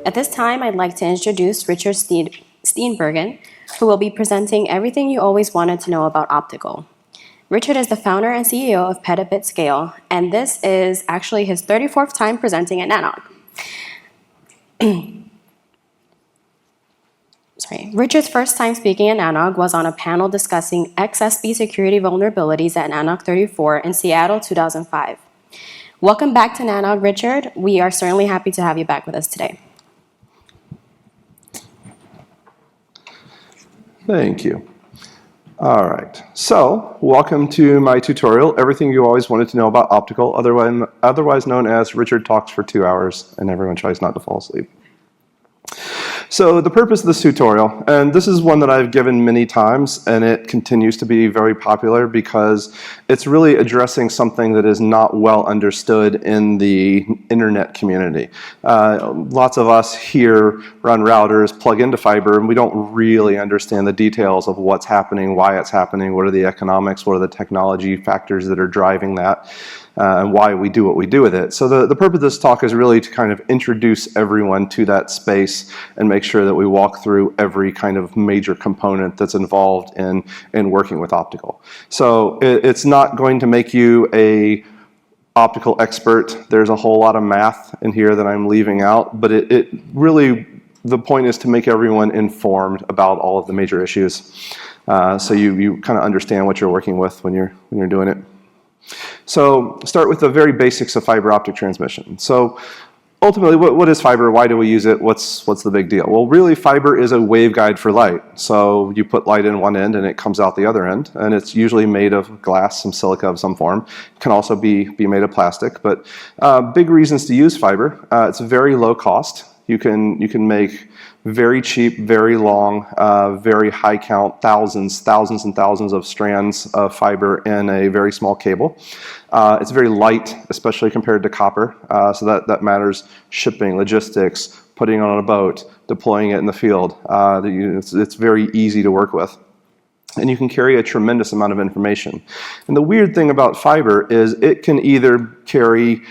At this time, I'd like to introduce Richard Steenbergen, who will be presenting everything you always wanted to know about optical. Richard is the founder and CEO of Petabit Scale, and this is actually his 34th time presenting at NANOG. Richard's first time speaking at NANOG was on a panel discussing XSP security vulnerabilities at NANOG 34 in Seattle, 2005. Welcome back to NANOG, Richard. We are certainly happy to have you back with us today. Thank you. All right, so welcome to my tutorial, everything you always wanted to know about optical, otherwise known as Richard Talks for 2 hours and everyone tries not to fall asleep. So the purpose of this tutorial, and this is one that I've given many times and it continues to be very popular because it's really addressing something that is not well understood in the internet community. Lots of us here run routers, plug into fiber, and we don't really understand the details of what's happening, why it's happening, what are the economics, what are the technology factors that are driving that. And why we do what we do with it. So the purpose of this talk is really to kind of introduce everyone to that space and make sure that we walk through every kind of major component that's involved in working with optical. So it's not going to make you a optical expert. There's a whole lot of math in here that I'm leaving out, but it really, the point is to make everyone informed about all of the major issues. So you kind of understand what you're working with when you're doing it. So start with the very basics of fiber optic transmission. So ultimately, what is fiber? Why do we use it? What's the big deal? Well, really, fiber is a waveguide for light. So you put light in one end and it comes out the other end, and it's usually made of glass, some silica of some form. It can also be made of plastic, but big reasons to use fiber. It's very low cost. You can make very cheap, very long, very high count, thousands and thousands of strands of fiber in a very small cable. It's very light, especially compared to copper, so that matters. Shipping, logistics, putting it on a boat, deploying it in the field. It's very easy to work with. And you can carry a tremendous amount of information. And the weird thing about fiber is it can either carry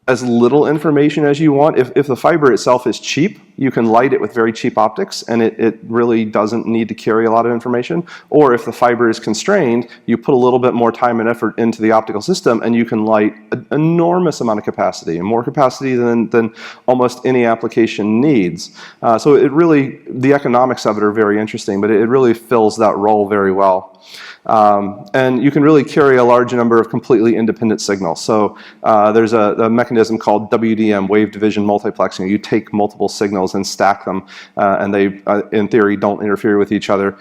as little information as you want. If the fiber itself is cheap, you can light it with very cheap optics and it really doesn't need to carry a lot of information. Or if the fiber is constrained, you put a little bit more time and effort into the optical system and you can light an enormous amount of capacity, and more capacity than almost any application needs. So it really, the economics of it are very interesting, but it really fills that role very well. And you can really carry a large number of completely independent signals. So there's a mechanism called WDM, wave division multiplexing. You take multiple signals and stack them, and they, in theory, don't interfere with each other.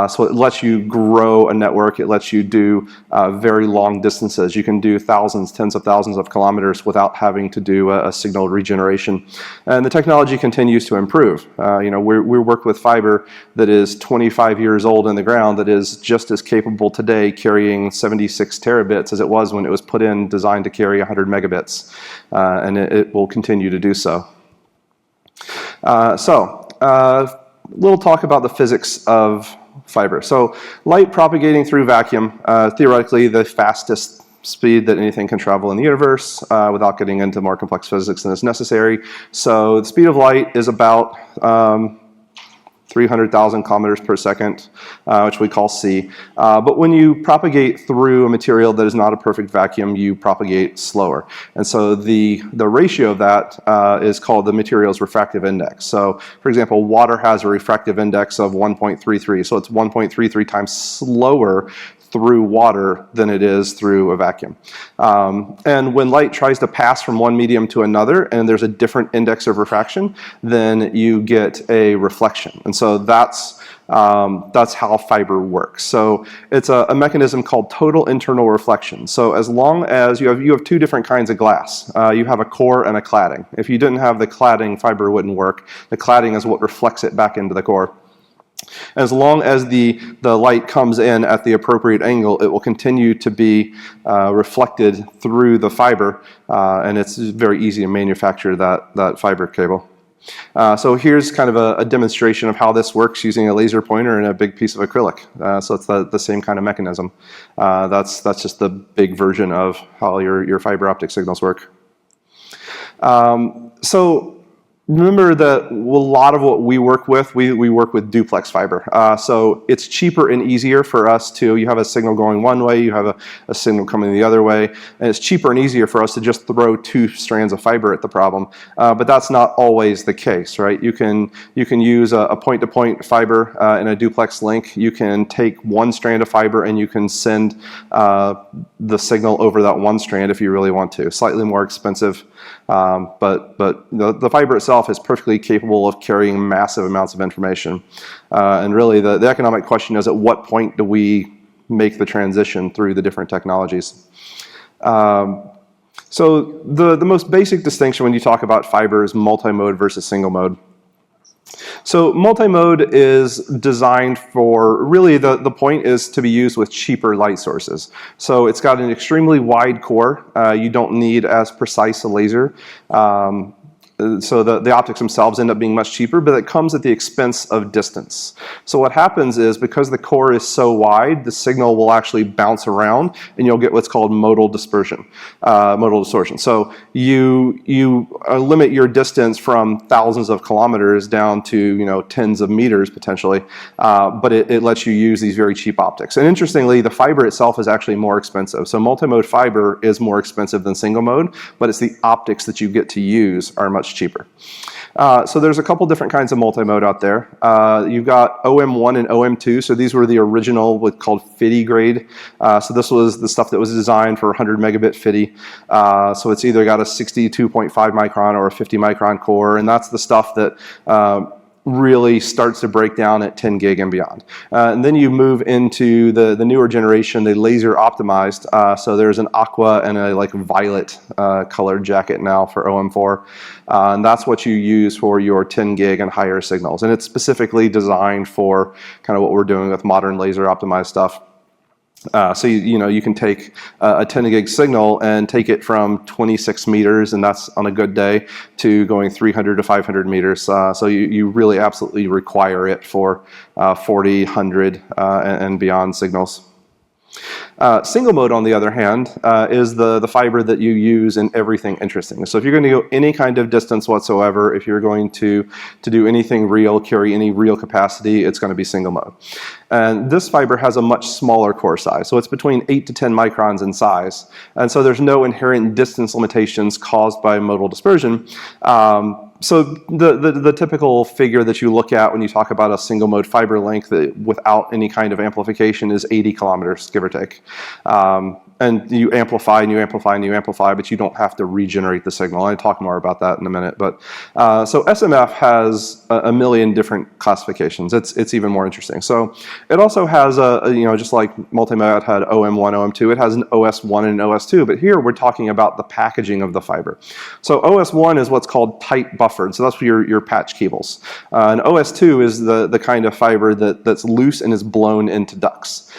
So it lets you grow a network. It lets you do very long distances. You can do thousands, tens of thousands of kilometers without having to do a signal regeneration. And the technology continues to improve. We work with fiber that is 25 years old in the ground that is just as capable today carrying 76 terabits as it was when it was put in, designed to carry 100 megabits, and it will continue to do so. Little talk about the physics of fiber. So light propagating through vacuum, theoretically the fastest speed that anything can travel in the universe without getting into more complex physics than is necessary. So the speed of light is about 300,000 kilometers per second, which we call c. But when you propagate through a material that is not a perfect vacuum, you propagate slower. And so the ratio of that is called the material's refractive index. So for example, water has a refractive index of 1.33, so it's 1.33 times slower through water than it is through a vacuum. And when light tries to pass from one medium to another and there's a different index of refraction, then you get a reflection. And so that's how fiber works. So it's a mechanism called total internal reflection. So as long as you have two different kinds of glass. You have a core and a cladding. If you didn't have the cladding, fiber wouldn't work. The cladding is what reflects it back into the core. As long as the light comes in at the appropriate angle, it will continue to be reflected through the fiber, and it's very easy to manufacture that fiber cable. So here's kind of a demonstration of how this works using a laser pointer and a big piece of acrylic. So it's the same kind of mechanism. That's just the big version of how your fiber optic signals work. So remember that a lot of what we work with, we work with duplex fiber. So it's cheaper and easier for us to, you have a signal going one way, you have a signal coming the other way, and it's cheaper and easier for us to just throw 2 strands of fiber at the problem. But that's not always the case, right? You can use a point-to-point fiber in a duplex link. You can take 1 strand of fiber and you can send the signal over that 1 strand if you really want to. Slightly more expensive. But the fiber itself is perfectly capable of carrying massive amounts of information. And really the economic question is, at what point do we make the transition through the different technologies? So the most basic distinction when you talk about fiber is multimode versus single mode. So multimode is designed for, really the point is to be used with cheaper light sources. So it's got an extremely wide core. You don't need as precise a laser. So the optics themselves end up being much cheaper, but it comes at the expense of distance. So what happens is, because the core is so wide, the signal will actually bounce around and you'll get what's called modal dispersion, modal distortion. So you limit your distance from thousands of kilometers down to tens of meters potentially, but it lets you use these very cheap optics. And interestingly, the fiber itself is actually more expensive. So multimode fiber is more expensive than single mode, but it's the optics that you get to use are much cheaper. So there's a couple different kinds of multimode out there. You've got OM1 and OM2. So these were the original, what's called FIDI grade. So this was the stuff that was designed for 100 megabit FIDI. So it's either got a 62.5 micron or a 50 micron core, and that's the stuff that really starts to break down at 10 gig and beyond. And then you move into the newer generation, the laser optimized. So there's an aqua and a violet colored jacket now for OM4. And that's what you use for your 10 gig and higher signals. And it's specifically designed for kind of what we're doing with modern laser optimized stuff. So you can take a 10 gig signal and take it from 26 meters, and that's on a good day, to going 300 to 500 meters. So you really absolutely require it for 40, 100 and beyond signals. Single mode, on the other hand, is the fiber that you use in everything interesting. So if you're going to go any kind of distance whatsoever, if you're going to do anything real, carry any real capacity, it's going to be single mode. And this fiber has a much smaller core size. So it's between 8 to 10 microns in size. And so there's no inherent distance limitations caused by modal dispersion. So the typical figure that you look at when you talk about a single mode fiber length without any kind of amplification is 80 kilometers, give or take. And you amplify and you amplify and you amplify, but you don't have to regenerate the signal. I'll talk more about that in a minute. But so SMF has a million different classifications. It's even more interesting. So it also has just like multimode had OM1, OM2, it has an OS1 and an OS2. But here we're talking about the packaging of the fiber. So OS1 is what's called tight buffered. So that's for your patch cables. And OS2 is the kind of fiber that's loose and is blown into ducts.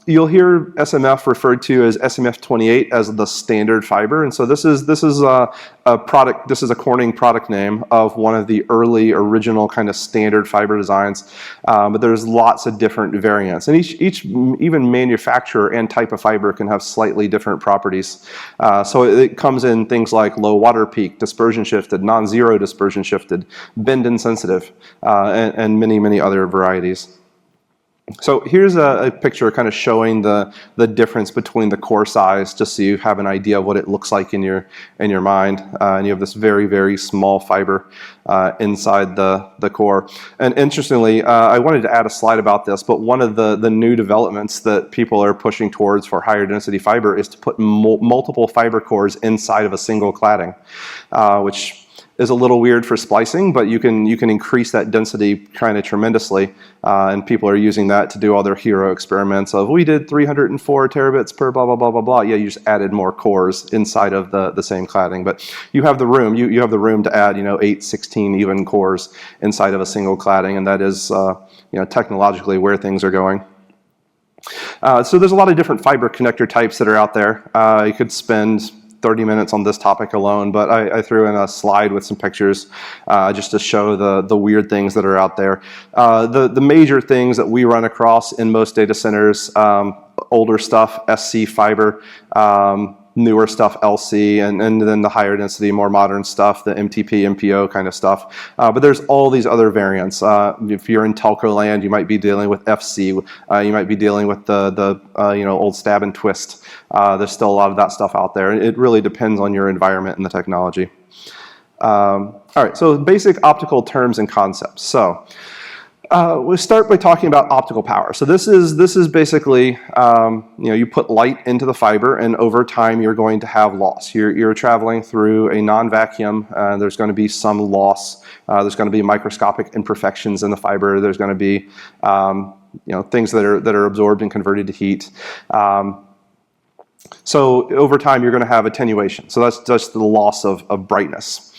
You'll hear SMF referred to as SMF28 as the standard fiber, and so this is a product. This is a Corning product name of one of the early original kind of standard fiber designs. But there's lots of different variants, and each even manufacturer and type of fiber can have slightly different properties. So it comes in things like low water peak, dispersion shifted, non-zero dispersion shifted, bend insensitive, and many other varieties. So here's a picture kind of showing the difference between the core size, just so you have an idea of what it looks like in your mind. And you have this very small fiber inside the core. And interestingly, I wanted to add a slide about this, but one of the new developments that people are pushing towards for higher density fiber is to put multiple fiber cores inside of a single cladding, which is a little weird for splicing, but you can increase that density kind of tremendously, and people are using that to do all their hero experiments of, we did 304 terabits per blah blah blah blah blah. Yeah, you just added more cores inside of the same cladding, but you have the room. You have the room to add 8, 16 even cores inside of a single cladding, and that is technologically where things are going. So there's a lot of different fiber connector types that are out there. You could spend 30 minutes on this topic alone, but I threw in a slide with some pictures just to show the weird things that are out there. The major things that we run across in most data centers, older stuff, SC fiber, newer stuff, LC, and then the higher density, more modern stuff, the MTP, MPO kind of stuff. But there's all these other variants. If you're in telco land, you might be dealing with FC. You might be dealing with the old stab and twist. There's still a lot of that stuff out there. It really depends on your environment and the technology. All right, so basic optical terms and concepts. So we'll start by talking about optical power. So this is basically, you put light into the fiber, and over time you're going to have loss. You're traveling through a non-vacuum. There's going to be some loss. There's going to be microscopic imperfections in the fiber. There's going to be things that are absorbed and converted to heat. So over time, you're going to have attenuation. So that's just the loss of brightness.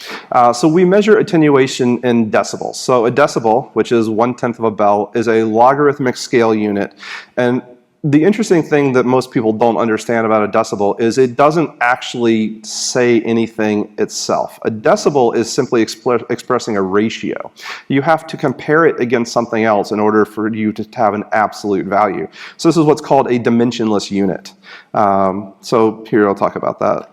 So we measure attenuation in decibels. So a decibel, which is 1/10 of a bell, is a logarithmic scale unit. And the interesting thing that most people don't understand about a decibel is it doesn't actually say anything itself. A decibel is simply expressing a ratio. You have to compare it against something else in order for you to have an absolute value. So this is what's called a dimensionless unit. So here I'll talk about that.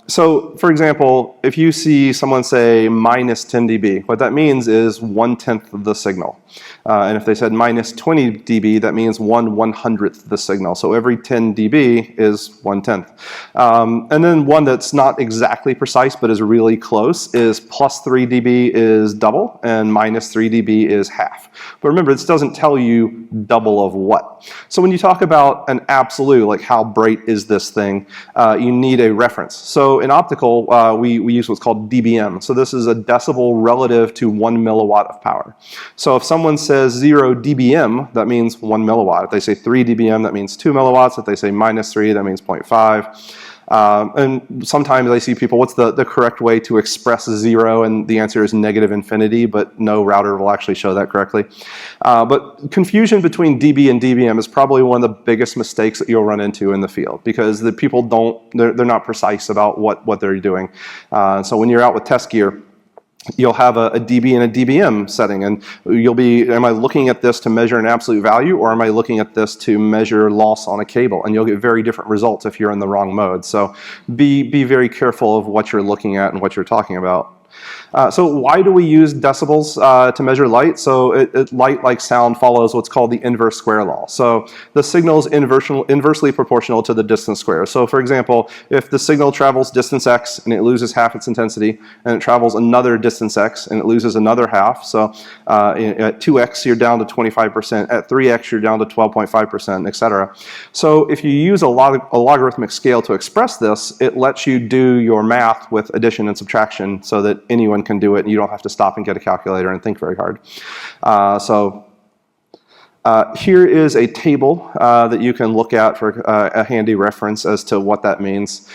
So for example, if you see someone say minus 10 dB, what that means is 1/10 of the signal. And if they said minus 20 dB, that means 1/100th the signal. So every 10 dB is 1/10. And then one that's not exactly precise but is really close is plus 3 dB is double and minus 3 dB is half. But remember, this doesn't tell you double of what. So when you talk about an absolute, like how bright is this thing, you need a reference. So in optical, we use what's called DBM. So this is a decibel relative to 1 milliwatt of power. So if someone says 0 dBm, that means 1 milliwatt. If they say 3 dBm, that means 2 milliwatts. If they say minus 3, that means 0.5. And sometimes I see people, what's the correct way to express 0? And the answer is negative infinity, but no router will actually show that correctly. But confusion between dB and dBm is probably one of the biggest mistakes that you'll run into in the field, because the people they're not precise about what they're doing. So when you're out with test gear, you'll have a dB and a dBm setting, and you'll be, am I looking at this to measure an absolute value, or am I looking at this to measure loss on a cable? And you'll get very different results if you're in the wrong mode. So be very careful of what you're looking at and what you're talking about. So why do we use decibels to measure light? So light, like sound, follows what's called the inverse square law. So the signal is inversely proportional to the distance square. So for example, if the signal travels distance x and it loses half its intensity, and it travels another distance x and it loses another half, so at 2x you're down to 25%, at 3x you're down to 12.5%, etc. So if you use a logarithmic scale to express this, it lets you do your math with addition and subtraction so that anyone can do it, and you don't have to stop and get a calculator and think very hard. Here is a table that you can look at for a handy reference as to what that means.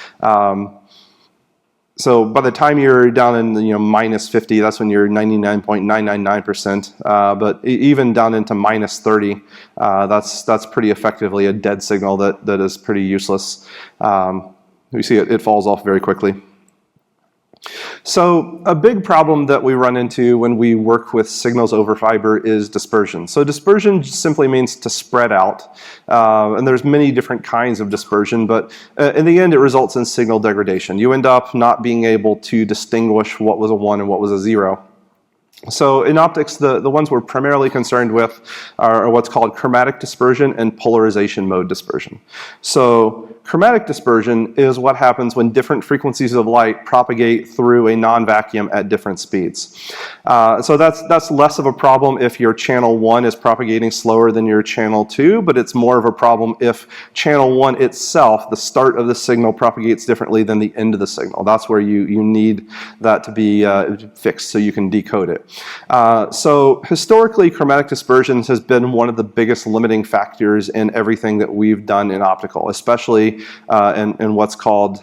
So by the time you're down in minus 50, that's when you're 99.999%. But even down into minus 30, that's pretty effectively a dead signal that is pretty useless. You see it falls off very quickly. So a big problem that we run into when we work with signals over fiber is dispersion. So dispersion simply means to spread out. And there's many different kinds of dispersion, but in the end it results in signal degradation. You end up not being able to distinguish what was a 1 and what was a 0. So in optics, the ones we're primarily concerned with are what's called chromatic dispersion and polarization mode dispersion. So chromatic dispersion is what happens when different frequencies of light propagate through a non-vacuum at different speeds. So that's less of a problem if your channel 1 is propagating slower than your channel 2, but it's more of a problem if channel 1 itself, the start of the signal, propagates differently than the end of the signal. That's where you need that to be fixed so you can decode it. So historically, chromatic dispersion has been one of the biggest limiting factors in everything that we've done in optical, especially in what's called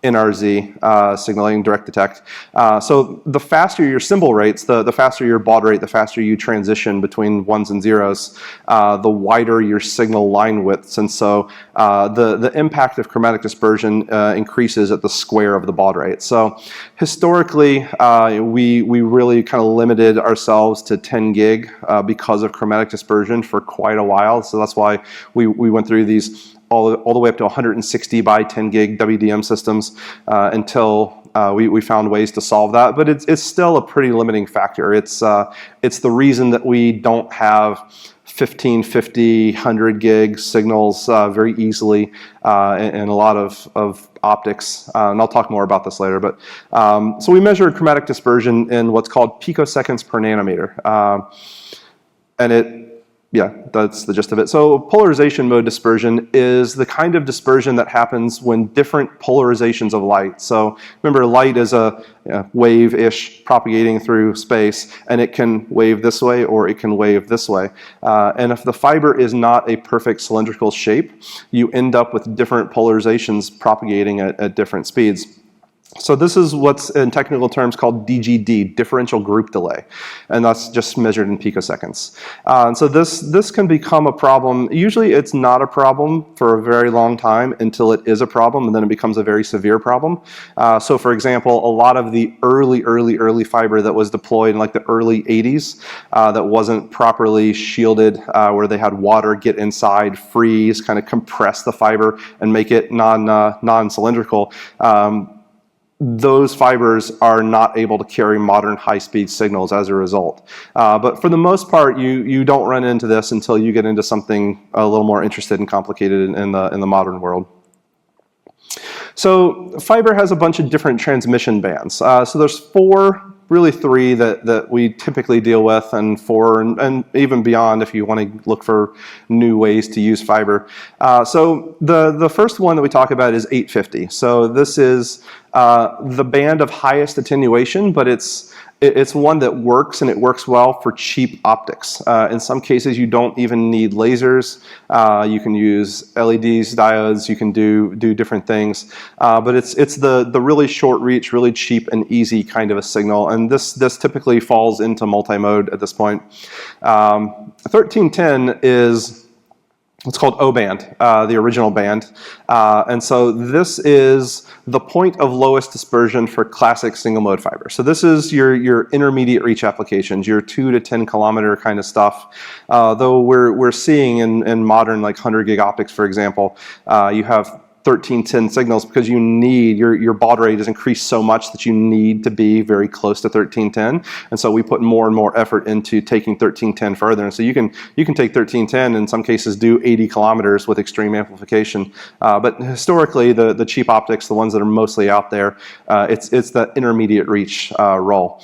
NRZ, signaling direct detect. So the faster your symbol rates, the faster your baud rate, the faster you transition between 1s and 0s, the wider your signal line widths. And so the impact of chromatic dispersion increases at the square of the baud rate. So historically, we really kind of limited ourselves to 10 gig because of chromatic dispersion for quite a while. So that's why we went through these all the way up to 160 by 10 gig WDM systems until we found ways to solve that. But it's still a pretty limiting factor. It's the reason that we don't have 15, 50, 100 gig signals very easily in a lot of optics, and I'll talk more about this later. But so we measure chromatic dispersion in what's called picoseconds per nanometer, and yeah, that's the gist of it. So polarization mode dispersion is the kind of dispersion that happens when different polarizations of light. So remember, light is a wave-ish propagating through space, and it can wave this way or it can wave this way. And if the fiber is not a perfect cylindrical shape, you end up with different polarizations propagating at different speeds. So this is what's in technical terms called DGD, differential group delay, and that's just measured in picoseconds. And so this can become a problem. Usually it's not a problem for a very long time until it is a problem, and then it becomes a very severe problem. So for example, a lot of the early fiber that was deployed in like the early 80s that wasn't properly shielded, where they had water get inside, freeze, kind of compress the fiber and make it non-cylindrical. Those fibers are not able to carry modern high-speed signals as a result. But for the most part, you don't run into this until you get into something a little more interested and complicated in the modern world. So fiber has a bunch of different transmission bands. So there's really three that we typically deal with, and four and even beyond if you want to look for new ways to use fiber. So the first one that we talk about is 850. So this is the band of highest attenuation, but it's one that works, and it works well for cheap optics. In some cases, you don't even need lasers. You can use LEDs, diodes. You can do different things. But it's the really short reach, really cheap and easy kind of a signal. And this typically falls into multimode at this point. 1310 is what's called O band, the original band. And so this is the point of lowest dispersion for classic single mode fiber. So this is your intermediate reach applications, your 2 to 10 kilometer kind of stuff. Though we're seeing in modern like 100 gig optics, for example, you have 1310 signals because you need, your baud rate is increased so much that you need to be very close to 1310. And so we put more and more effort into taking 1310 further. And so you can take 1310, in some cases do 80 kilometers with extreme amplification. But historically, the cheap optics, the ones that are mostly out there, it's the intermediate reach role.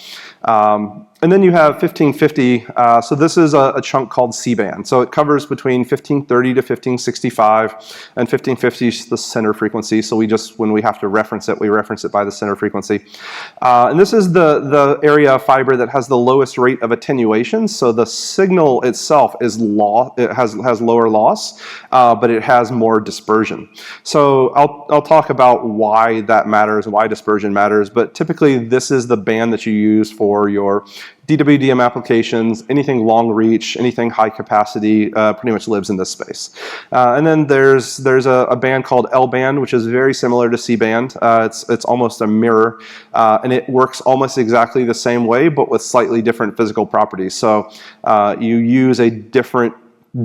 And then you have 1550, so this is a chunk called Cband. So it covers between 1530 to 1565, and 1550 is the center frequency. So when we have to reference it, we reference it by the center frequency. And this is the area of fiber that has the lowest rate of attenuation. So the signal itself is it has lower loss, but it has more dispersion. So I'll talk about why that matters, why dispersion matters. But typically, this is the band that you use for your DWDM applications. Anything long reach, anything high capacity pretty much lives in this space. And then there's a band called L band, which is very similar to C band. It's almost a mirror, and it works almost exactly the same way, but with slightly different physical properties. So you use a different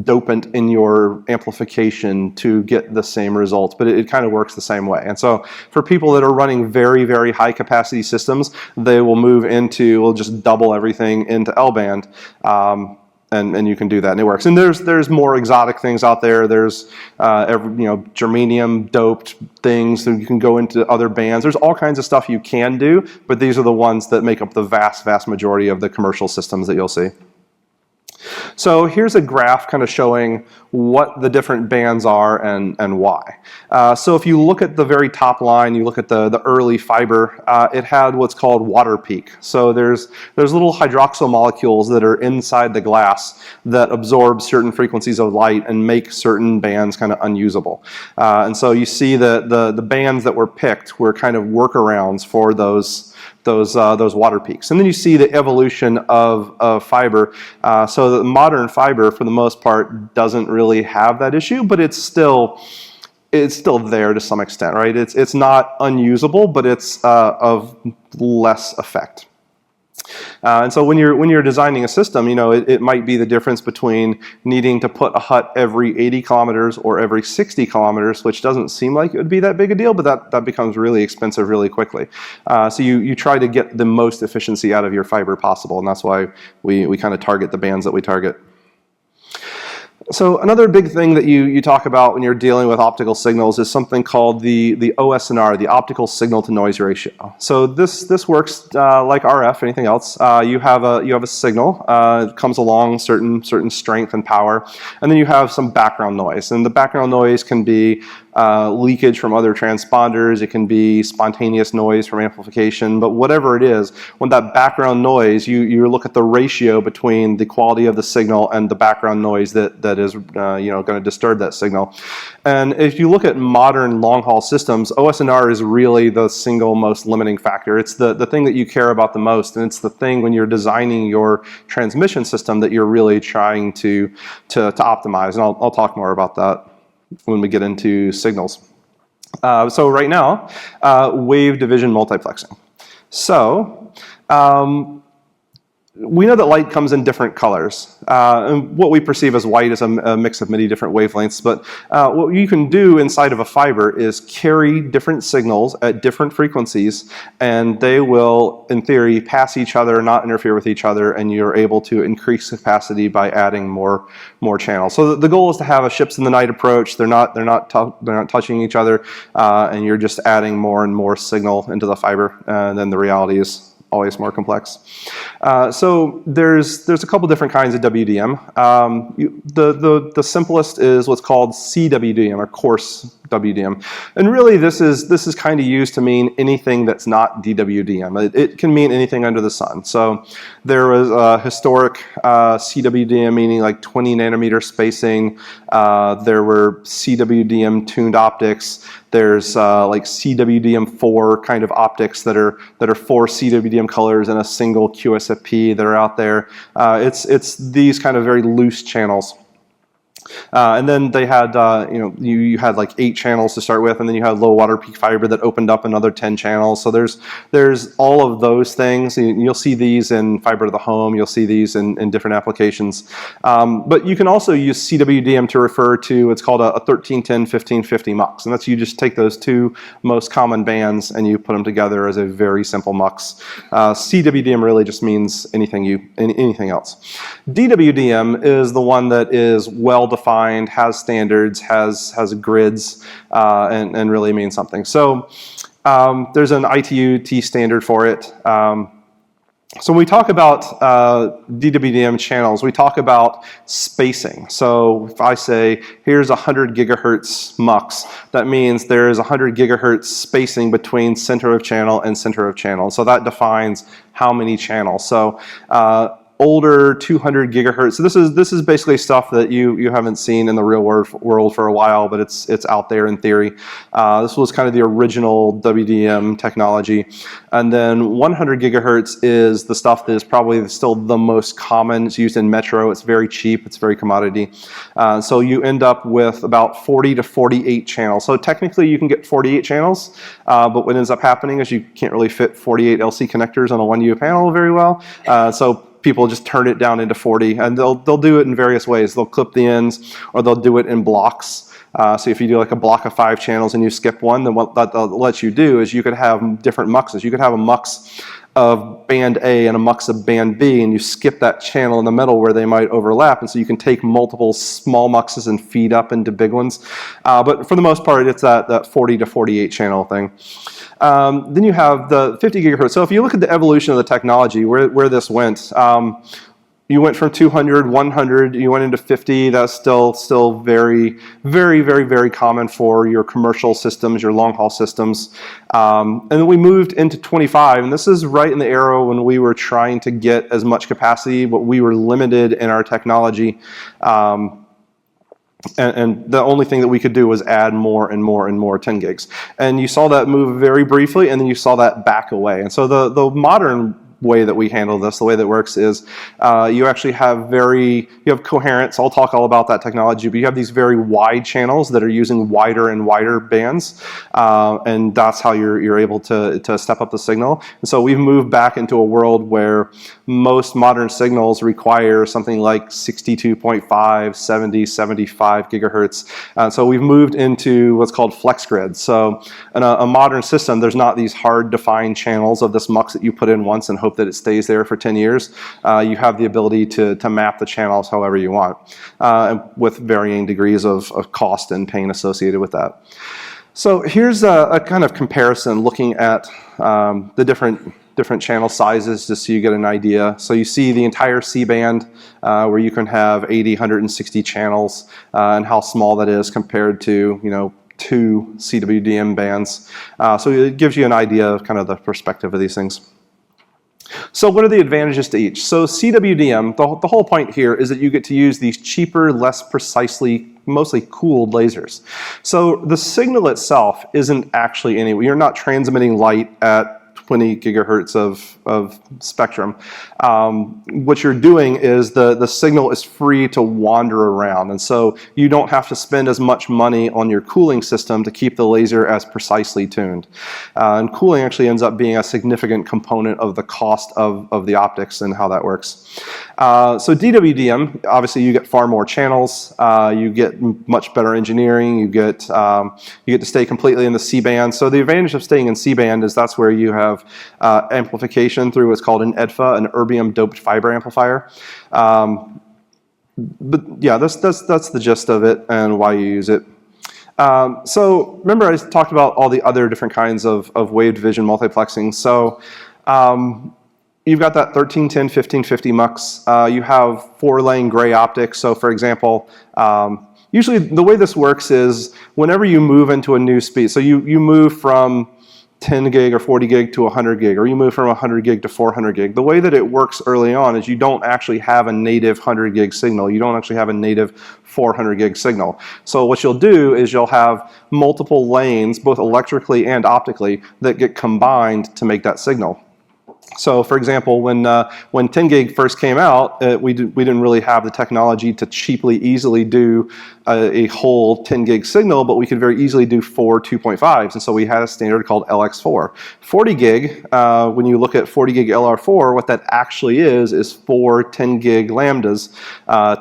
dopant in your amplification to get the same results, but it kind of works the same way. And so for people that are running very, very high capacity systems, they will move into, we'll just double everything into L band, and you can do that, and it works. And there's more exotic things out there. There's germanium doped things, so you can go into other bands. There's all kinds of stuff you can do, but these are the ones that make up the vast majority of the commercial systems that you'll see. So here's a graph kind of showing what the different bands are and why. So if you look at the very top line, you look at the early fiber, it had what's called water peak. So there's little hydroxyl molecules that are inside the glass that absorb certain frequencies of light and make certain bands kind of unusable. And so you see the bands that were picked were kind of workarounds for those water peaks. And then you see the evolution of fiber. So the modern fiber, for the most part, doesn't really have that issue, but it's still there to some extent, right? It's not unusable, but it's of less effect. And so when you're designing a system, it might be the difference between needing to put a hut every 80 kilometers or every 60 kilometers, which doesn't seem like it would be that big a deal, but that becomes really expensive really quickly. So you try to get the most efficiency out of your fiber possible, and that's why we kind of target the bands that we target. So another big thing that you talk about when you're dealing with optical signals is something called the OSNR, the optical signal to noise ratio. So this works like RF, anything else. You have a signal, it comes along certain strength and power, and then you have some background noise. And the background noise can be leakage from other transponders, it can be spontaneous noise from amplification, but whatever it is, when that background noise, you look at the ratio between the quality of the signal and the background noise that is going to disturb that signal. And if you look at modern long-haul systems, OSNR is really the single most limiting factor. It's the thing that you care about the most, and it's the thing when you're designing your transmission system that you're really trying to optimize, and I'll talk more about that when we get into signals. So right now, wave division multiplexing. So we know that light comes in different colors. And what we perceive as white is a mix of many different wavelengths, but what you can do inside of a fiber is carry different signals at different frequencies, and they will, in theory, pass each other, not interfere with each other, and you're able to increase capacity by adding more channels. So the goal is to have a ships in the night approach. They're not touching each other, and you're just adding more and more signal into the fiber, and then the reality is always more complex. So there's a couple different kinds of WDM. The simplest is what's called CWDM, or coarse WDM, and really this is kind of used to mean anything that's not DWDM. It can mean anything under the sun. So there was a historic CWDM, meaning like 20 nanometer spacing. There were CWDM tuned optics. There's like CWDM4 kind of optics that are 4 CWDM colors and a single QSFP that are out there. It's these kind of very loose channels. And then they had, you had like 8 channels to start with, and then you had low water peak fiber that opened up another 10 channels. So there's all of those things. You'll see these in fiber to the home. You'll see these in different applications. But you can also use CWDM to refer to what's called a 1310 1550 mux, and that's you just take those 2 most common bands and you put them together as a very simple mux. CWDM really just means anything else. DWDM is the one that is well defined, has standards, has grids, and really means something. So there's an ITU-T standard for it. So when we talk about DWDM channels, we talk about spacing. So if I say, here's 100 gigahertz mux, that means there's 100 gigahertz spacing between center of channel and center of channel. So that defines how many channels. So older 200 gigahertz. So this is basically stuff that you haven't seen in the real world for a while, but it's out there in theory. This was kind of the original WDM technology. And then 100 gigahertz is the stuff that is probably still the most common. It's used in metro. It's very cheap. It's very commodity. So you end up with about 40 to 48 channels. So technically you can get 48 channels, but what ends up happening is you can't really fit 48 LC connectors on a 1U panel very well. So people just turn it down into 40, and they'll do it in various ways. They'll clip the ends, or they'll do it in blocks. So if you do like a block of 5 channels and you skip one, then what that lets you do is you could have different muxes. You could have a mux of band A and a mux of band B, and you skip that channel in the middle where they might overlap, and so you can take multiple small muxes and feed up into big ones. But for the most part, it's that 40 to 48 channel thing. Then you have the 50 gigahertz. So if you look at the evolution of the technology, where this went, you went from 200, 100, you went into 50. That's still very, very, very, very common for your commercial systems, your long haul systems. And then we moved into 25, and this is right in the era when we were trying to get as much capacity, but we were limited in our technology. And the only thing that we could do was add more and more and more 10 gigs. And you saw that move very briefly, and then you saw that back away. And so the modern way that we handle this, the way that works is you actually have you have coherence. I'll talk all about that technology, but you have these very wide channels that are using wider and wider bands, and that's how you're able to step up the signal. And so we've moved back into a world where most modern signals require something like 62.5, 70, 75 gigahertz. So we've moved into what's called flex grid. So in a modern system, there's not these hard defined channels of this mux that you put in once and hope that it stays there for 10 years. You have the ability to map the channels however you want, with varying degrees of cost and pain associated with that. So here's a kind of comparison looking at the different channel sizes just so you get an idea. So you see the entire C-band where you can have 80, 160 channels and how small that is compared to, 2 CWDM bands. So it gives you an idea of kind of the perspective of these things. So what are the advantages to each? So CWDM, the whole point here is that you get to use these cheaper, less precisely, mostly cooled lasers. So the signal itself isn't actually you're not transmitting light at 20 gigahertz of spectrum. What you're doing is the signal is free to wander around, and so you don't have to spend as much money on your cooling system to keep the laser as precisely tuned. And cooling actually ends up being a significant component of the cost of the optics and how that works. So DWDM, obviously you get far more channels, you get much better engineering, you get to stay completely in the C-band. So the advantage of staying in C-band is that's where you have amplification through what's called an EDFA, an erbium doped fiber amplifier. But yeah, that's the gist of it and why you use it. So remember I talked about all the other different kinds of wave division multiplexing. So you've got that 1310, 1550 mux. You have 4-lane gray optics. So for example, usually the way this works is whenever you move into a new speed, so you move from 10 gig or 40 gig to 100 gig, or you move from 100 gig to 400 gig. The way that it works early on is you don't actually have a native 100 gig signal. You don't actually have a native 400 gig signal. So what you'll do is you'll have multiple lanes, both electrically and optically, that get combined to make that signal. So for example, when 10 gig first came out, we didn't really have the technology to cheaply, easily do a whole 10 gig signal, but we could very easily do 4 2.5s, and so we had a standard called LX4. 40 gig, when you look at 40 gig LR4, what that actually is 4 10 gig lambdas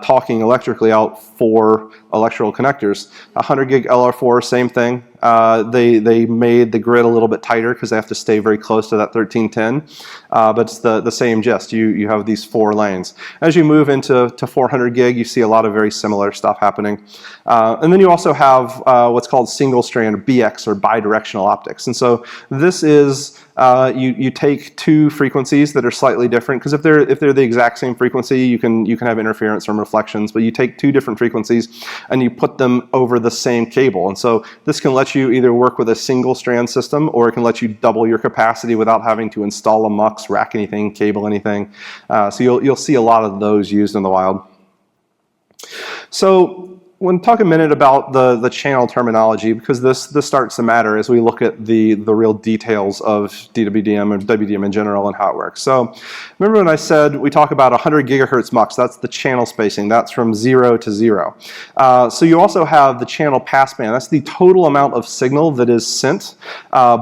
talking electrically out 4 electrical connectors. 100 gig LR4, same thing. They made the grid a little bit tighter because they have to stay very close to that 1310, but it's the same gist. You have these 4 lanes. As you move into 400 gig, you see a lot of very similar stuff happening. And then you also have what's called single strand BX or bidirectional optics. And so this is you take 2 frequencies that are slightly different, because if they're the exact same frequency, you can have interference from reflections, but you take 2 different frequencies and you put them over the same cable. And so this can let you either work with a single strand system, or it can let you double your capacity without having to install a mux, rack anything, cable anything. So you'll see a lot of those used in the wild. So we'll talk a minute about the channel terminology, because this starts to matter as we look at the real details of DWDM and WDM in general and how it works. So remember when I said we talk about 100 gigahertz mux, that's the channel spacing, that's from 0 to 0. So you also have the channel passband, that's the total amount of signal that is sent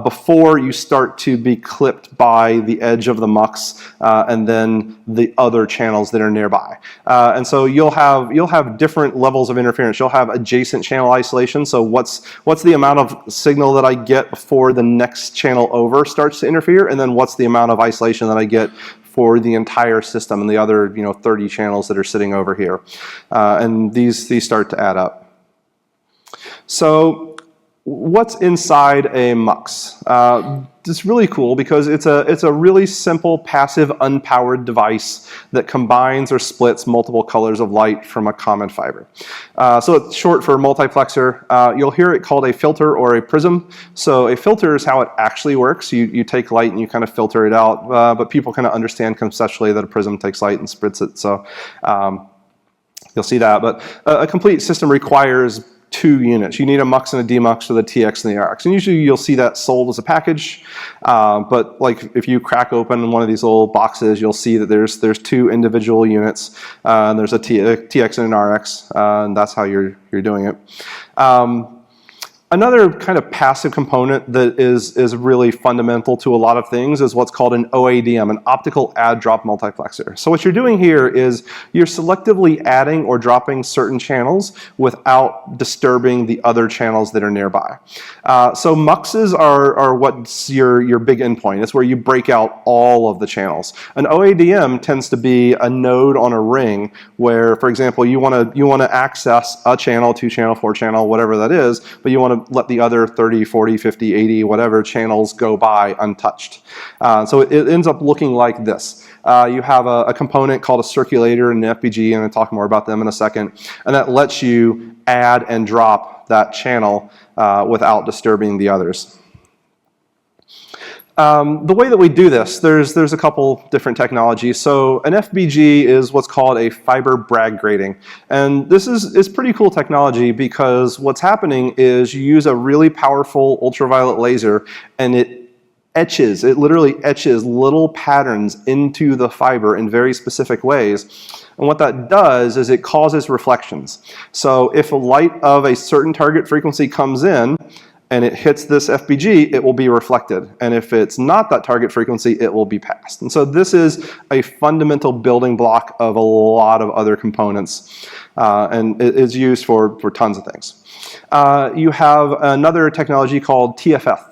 before you start to be clipped by the edge of the mux and then the other channels that are nearby. And so you'll have different levels of interference. You'll have adjacent channel isolation. So what's the amount of signal that I get before the next channel over starts to interfere, and then what's the amount of isolation that I get for the entire system and the other 30 channels that are sitting over here. And these start to add up. So what's inside a mux? It's really cool because it's a really simple, passive, unpowered device that combines or splits multiple colors of light from a common fiber. So it's short for multiplexer. You'll hear it called a filter or a prism. So a filter is how it actually works. You take light and you kind of filter it out, but people kind of understand conceptually that a prism takes light and splits it. So you'll see that. But a complete system requires two units. You need a mux and a demux for the TX and the RX. And usually you'll see that sold as a package. But like if you crack open one of these little boxes, you'll see that there's two individual units. And there's a TX and an RX, and that's how you're doing it. Another kind of passive component that is really fundamental to a lot of things is what's called an OADM, an optical add-drop multiplexer. So what you're doing here is you're selectively adding or dropping certain channels without disturbing the other channels that are nearby. So muxes are what's your big endpoint. It's where you break out all of the channels. An OADM tends to be a node on a ring where, for example, you want to access a channel, 2 channel, 4 channel, whatever that is, but you want to let the other 30, 40, 50, 80, whatever channels go by untouched. So it ends up looking like this. You have a component called a circulator and an FPG, and I'll talk more about them in a second, and that lets you add and drop that channel without disturbing the others. The way that we do this, there's a couple different technologies. So an FBG is what's called a fiber Bragg grating. And this is pretty cool technology because what's happening is you use a really powerful ultraviolet laser and it literally etches little patterns into the fiber in very specific ways. And what that does is it causes reflections. So if a light of a certain target frequency comes in, and it hits this FBG, it will be reflected. And if it's not that target frequency, it will be passed. And so this is a fundamental building block of a lot of other components. And it is used for tons of things. You have another technology called TFF,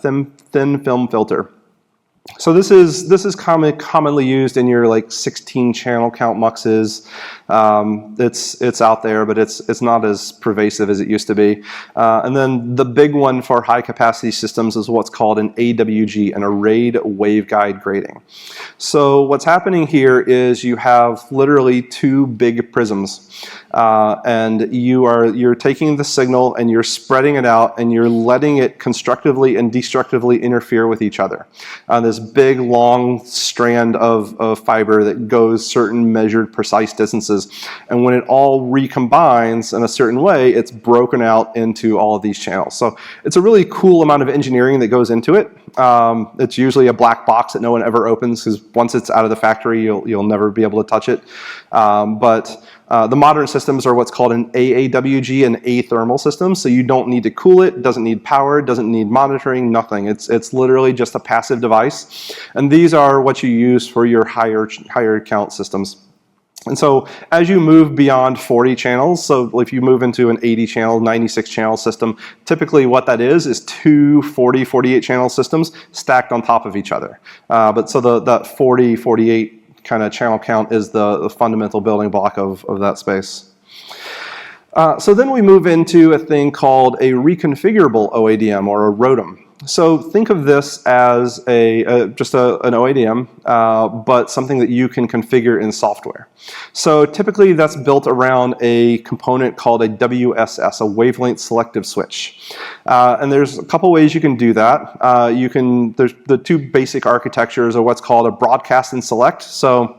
thin film filter. So this is commonly used in your like 16 channel count muxes. It's out there, but it's not as pervasive as it used to be. And then the big one for high capacity systems is what's called an AWG, an arrayed waveguide grating. So what's happening here is you have literally 2 big prisms, and you're taking the signal and you're spreading it out and you're letting it constructively and destructively interfere with each other. This big long strand of fiber that goes certain measured precise distances, and when it all recombines in a certain way, it's broken out into all of these channels. So it's a really cool amount of engineering that goes into it. It's usually a black box that no one ever opens because once it's out of the factory, you'll never be able to touch it. But the modern systems are what's called an AAWG, an athermal system, so you don't need to cool it, doesn't need power, doesn't need monitoring, nothing. It's literally just a passive device. And these are what you use for your higher count systems. And so as you move beyond 40 channels, so if you move into an 80 channel, 96 channel system, typically what that is 2 40, 48 channel systems stacked on top of each other. But so that 40, 48 kind of channel count is the fundamental building block of that space. So then we move into a thing called a reconfigurable OADM or a Rotom. So think of this as just an OADM, but something that you can configure in software. So typically that's built around a component called a WSS, a wavelength selective switch. And there's a couple ways you can do that. There's the 2 basic architectures of what's called a broadcast and select. So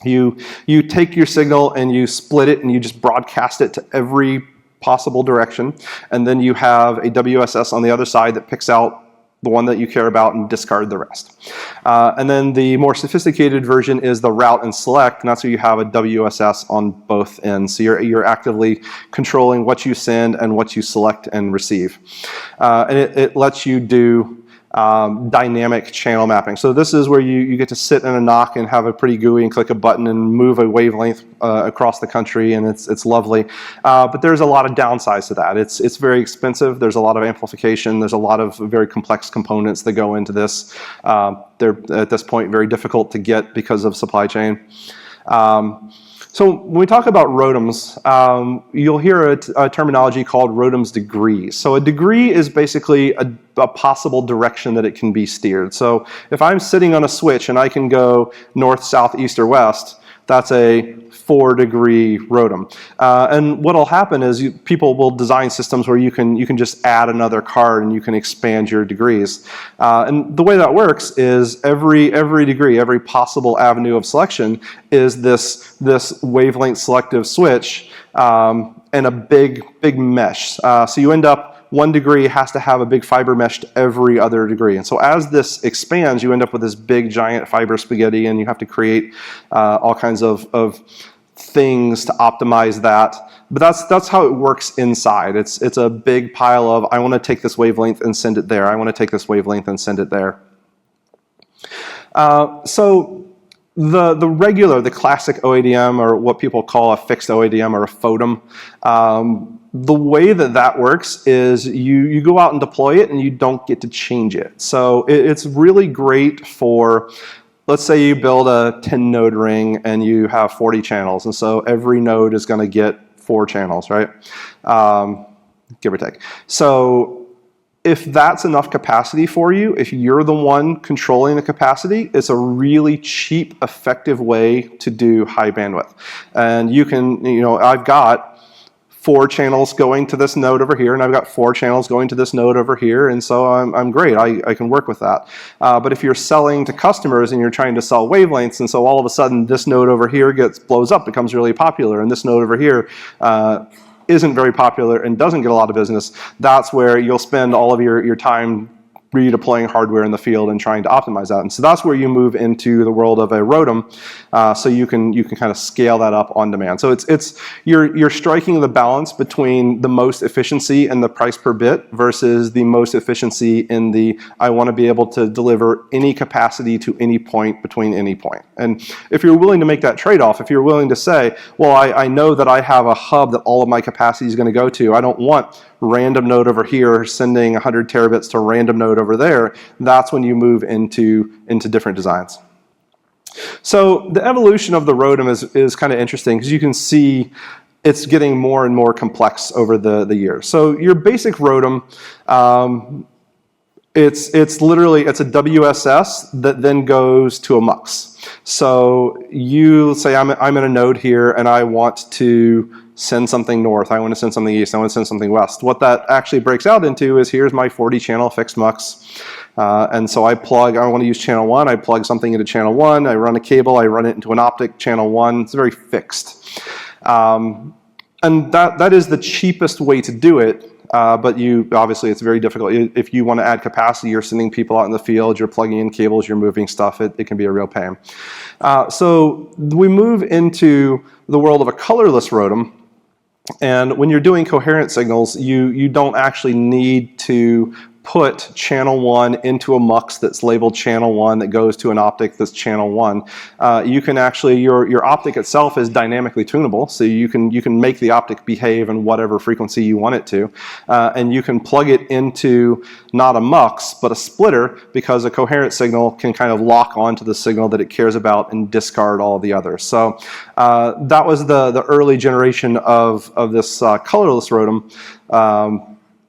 you take your signal and you split it and you just broadcast it to every possible direction, and then you have a WSS on the other side that picks out the one that you care about and discard the rest. And then the more sophisticated version is the route and select, and that's where you have a WSS on both ends. So you're actively controlling what you send and what you select and receive. And it lets you do dynamic channel mapping. So this is where you get to sit in a NOC and have a pretty GUI and click a button and move a wavelength across the country, and it's lovely. But there's a lot of downsides to that. It's very expensive. There's a lot of amplification. There's a lot of very complex components that go into this. They're at this point very difficult to get because of supply chain. So when we talk about Rotoms, you'll hear a terminology called Rotoms degrees. So a degree is basically a possible direction that it can be steered. So if I'm sitting on a switch and I can go north, south, east, or west, that's a 4-degree Rotom. And what'll happen is people will design systems where you can just add another card and you can expand your degrees. And the way that works is every degree, every possible avenue of selection is this wavelength selective switch. and a big mesh. So you end up, one degree has to have a big fiber mesh to every other degree. And so as this expands, you end up with this big giant fiber spaghetti, and you have to create all kinds of things to optimize that. But that's how it works inside. It's a big pile of, I want to take this wavelength and send it there. I want to take this wavelength and send it there. So the classic OADM, or what people call a fixed OADM or a FOTM, the way that works is you go out and deploy it and you don't get to change it. So it's really great for, let's say you build a 10 node ring and you have 40 channels, and so every node is going to get 4 channels, right? Give or take. So if that's enough capacity for you, if you're the one controlling the capacity, it's a really cheap, effective way to do high bandwidth. And you can, I've got 4 channels going to this node over here, and I've got 4 channels going to this node over here, and so I'm great. I can work with that. But if you're selling to customers and you're trying to sell wavelengths, and so all of a sudden this node over here blows up, becomes really popular, and this node over here isn't very popular and doesn't get a lot of business, that's where you'll spend all of your time redeploying hardware in the field and trying to optimize that. And so that's where you move into the world of a Rotom, so you can kind of scale that up on demand. So you're striking the balance between the most efficiency and the price per bit versus the most efficiency in the, I want to be able to deliver any capacity to any point between any point. And if you're willing to make that trade-off, if you're willing to say, well, I know that I have a hub that all of my capacity is going to go to, I don't want random node over here sending 100 terabits to random node over there, that's when you move into different designs. So the evolution of the Rotom is kind of interesting, because you can see it's getting more and more complex over the years. So your basic Rotom, it's a WSS that then goes to a mux. So you say I'm in a node here and I want to send something north, I want to send something east, I want to send something west. What that actually breaks out into is, here's my 40 channel fixed mux. And so I want to use channel 1, I plug something into channel 1, I run a cable, I run it into an optic channel 1. It's very fixed. And that is the cheapest way to do it. But obviously it's very difficult. If you want to add capacity, you're sending people out in the field, you're plugging in cables, you're moving stuff, it can be a real pain. So we move into the world of a colorless Rotom. And when you're doing coherent signals, you don't actually need to put channel 1 into a mux that's labeled channel 1 that goes to an optic that's channel 1. You can actually, your optic itself is dynamically tunable, so you can make the optic behave in whatever frequency you want it to. And you can plug it into not a mux, but a splitter, because a coherent signal can kind of lock onto the signal that it cares about and discard all of the others. So that was the early generation of this colorless Rotom.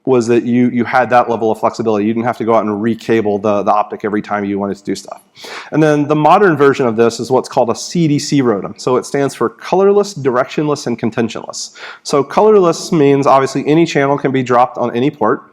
Was that you had that level of flexibility. You didn't have to go out and recable the optic every time you wanted to do stuff. And then the modern version of this is what's called a CDC Rotom. So it stands for colorless, directionless, and contentionless. So colorless means obviously any channel can be dropped on any port.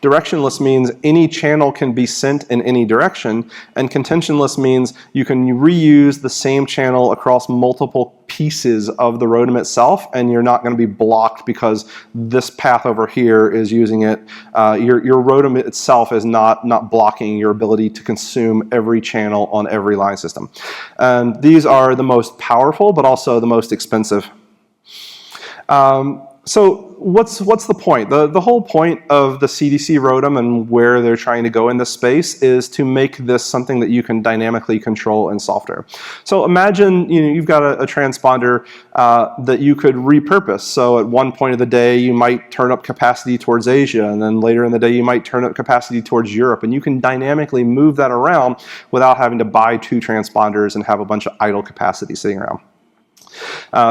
Directionless means any channel can be sent in any direction, and contentionless means you can reuse the same channel across multiple pieces of the Rotom itself, and you're not going to be blocked because this path over here is using it. Your Rotom itself is not blocking your ability to consume every channel on every line system. And these are the most powerful, but also the most expensive. So what's the point? The whole point of the CDC Rotom and where they're trying to go in this space is to make this something that you can dynamically control in software. So imagine you've got a transponder that you could repurpose. So at one point of the day you might turn up capacity towards Asia, and then later in the day you might turn up capacity towards Europe, and you can dynamically move that around without having to buy 2 transponders and have a bunch of idle capacity sitting around.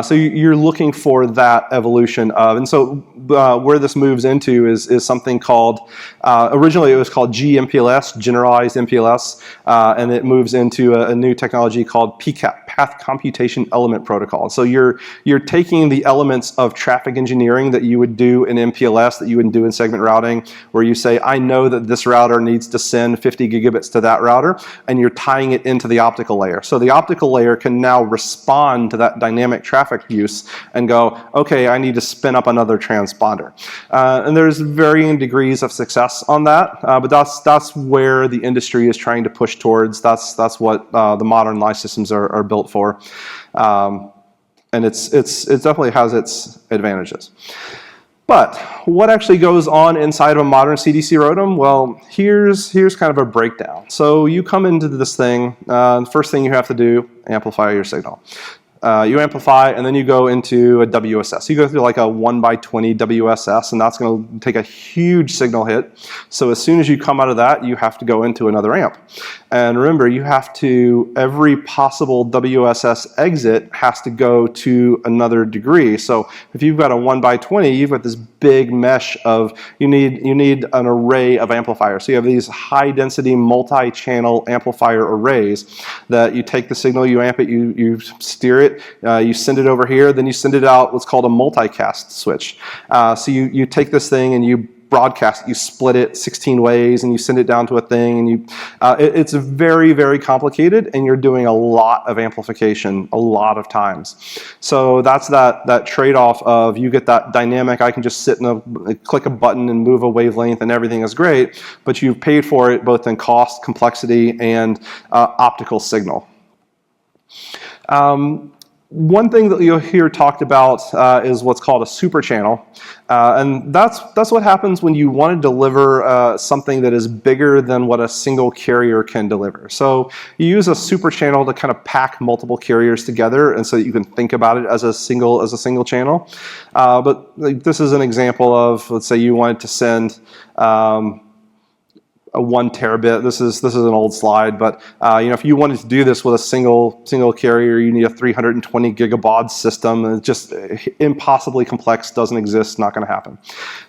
So you're looking for that evolution of, and so where this moves into is something called, originally it was called GMPLS, generalized MPLS, and it moves into a new technology called PCAP, path computation element protocol. So you're taking the elements of traffic engineering that you would do in MPLS, that you would do in segment routing, where you say, I know that this router needs to send 50 gigabits to that router, and you're tying it into the optical layer. So the optical layer can now respond to that dynamic traffic use and go, okay, I need to spin up another transponder. And there's varying degrees of success on that, but that's where the industry is trying to push towards. That's what the modern live systems are built for, and it definitely has its advantages. But what actually goes on inside of a modern CDC ROTM? Well, here's kind of a breakdown. So you come into this thing, the first thing you have to do, amplify your signal. You amplify, and then you go into a WSS. You go through like a 1x20 WSS, and that's going to take a huge signal hit. So as soon as you come out of that, you have to go into another amp. And remember, you have to, every possible WSS exit has to go to another degree. So if you've got a 1x20, you've got this big mesh of, you need an array of amplifiers. So you have these high density multi-channel amplifier arrays that you take the signal, you amp it, you steer it, you send it over here, then you send it out what's called a multicast switch. So you take this thing and you broadcast, you split it 16 ways and you send it down to a thing, and it's very, very complicated, and you're doing a lot of amplification a lot of times. So that's that trade-off of, you get that dynamic, I can just sit and click a button and move a wavelength and everything is great, but you've paid for it both in cost, complexity, and optical signal. One thing that you'll hear talked about is what's called a super channel, and that's what happens when you want to deliver something that is bigger than what a single carrier can deliver. So you use a super channel to kind of pack multiple carriers together, and so that you can think about it as a single channel. But like, this is an example of, let's say you wanted to send a 1 terabit. This is an old slide, but if you wanted to do this with a single carrier, you need a 320 gigabaud system. It's just impossibly complex, doesn't exist, not going to happen.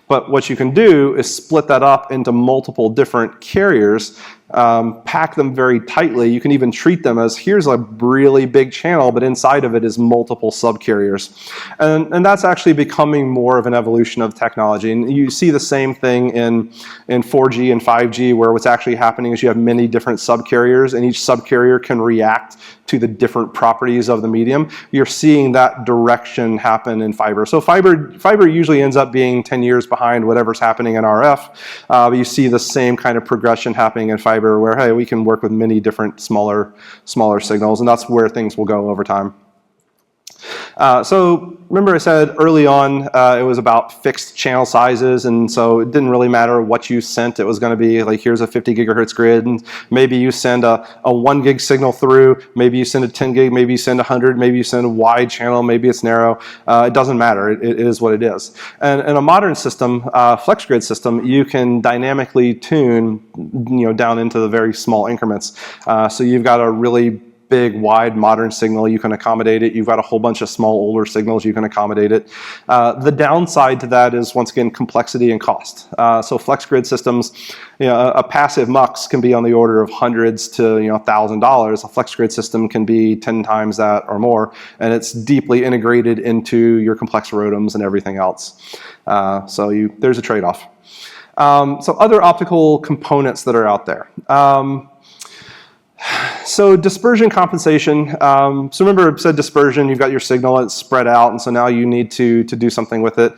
But what you can do is split that up into multiple different carriers, pack them very tightly. You can even treat them as, here's a really big channel, but inside of it is multiple subcarriers. And that's actually becoming more of an evolution of technology. And you see the same thing in 4G and 5G, where what's actually happening is you have many different subcarriers, and each subcarrier can react to the different properties of the medium. You're seeing that direction happen in fiber. So fiber usually ends up being 10 years behind whatever's happening in RF, but you see the same kind of progression happening in fiber, where, hey, we can work with many different smaller signals, and that's where things will go over time. So remember I said early on it was about fixed channel sizes, and so it didn't really matter what you sent. It was going to be like, here's a 50 gigahertz grid, and maybe you send a 1 gig signal through, maybe you send a 10 gig, maybe you send 100, maybe you send a wide channel, maybe it's narrow. It doesn't matter. It is what it is. And in a modern system, flex grid system, you can dynamically tune down into the very small increments. So you've got a really big, wide, modern signal, you can accommodate it. You've got a whole bunch of small, older signals, you can accommodate it. The downside to that is, once again, complexity and cost. So flex grid systems, a passive mux can be on the order of hundreds to $1,000. A flex grid system can be 10 times that or more, and it's deeply integrated into your complex ROTMs and everything else. So there's a trade-off. So other optical components that are out there. So dispersion compensation. So remember, I said dispersion, you've got your signal, it's spread out, and so now you need to do something with it.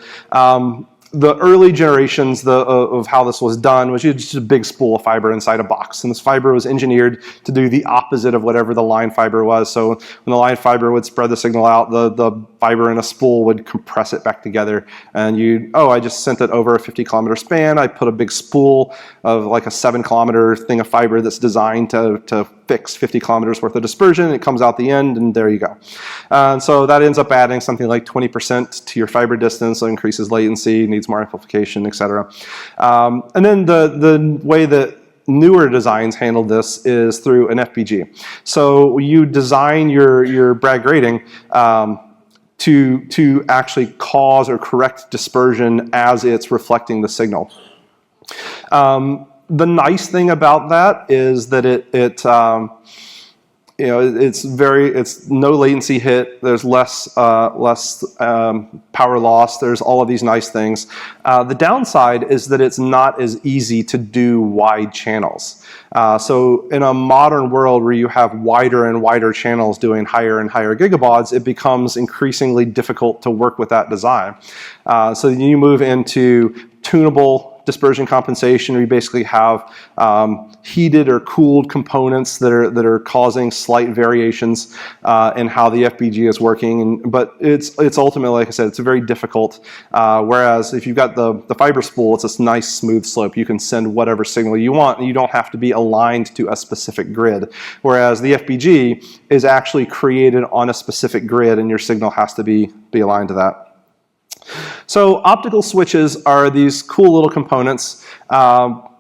The early generations of how this was done was just a big spool of fiber inside a box, and this fiber was engineered to do the opposite of whatever the line fiber was. So when the line fiber would spread the signal out, the fiber in a spool would compress it back together, and I just sent it over a 50-kilometer span. I put a big spool of like a 7-kilometer thing of fiber that's designed to fix 50 kilometers worth of dispersion. It comes out the end, and there you go. And so that ends up adding something like 20% to your fiber distance, so it increases latency, needs more amplification, etc. And then the way that newer designs handle this is through an FPG. So you design your Bragg grating to actually cause or correct dispersion as it's reflecting the signal. The nice thing about that is that it's no latency hit. There's less power loss. There's all of these nice things. The downside is that it's not as easy to do wide channels. So in a modern world where you have wider and wider channels doing higher and higher gigabauds, it becomes increasingly difficult to work with that design. So you move into tunable dispersion compensation, where you basically have heated or cooled components that are causing slight variations in how the FPG is working. But it's ultimately, like I said, it's very difficult. Whereas if you've got the fiber spool, it's this nice smooth slope. You can send whatever signal you want, and you don't have to be aligned to a specific grid. Whereas the FPG is actually created on a specific grid, and your signal has to be aligned to that. So optical switches are these cool little components,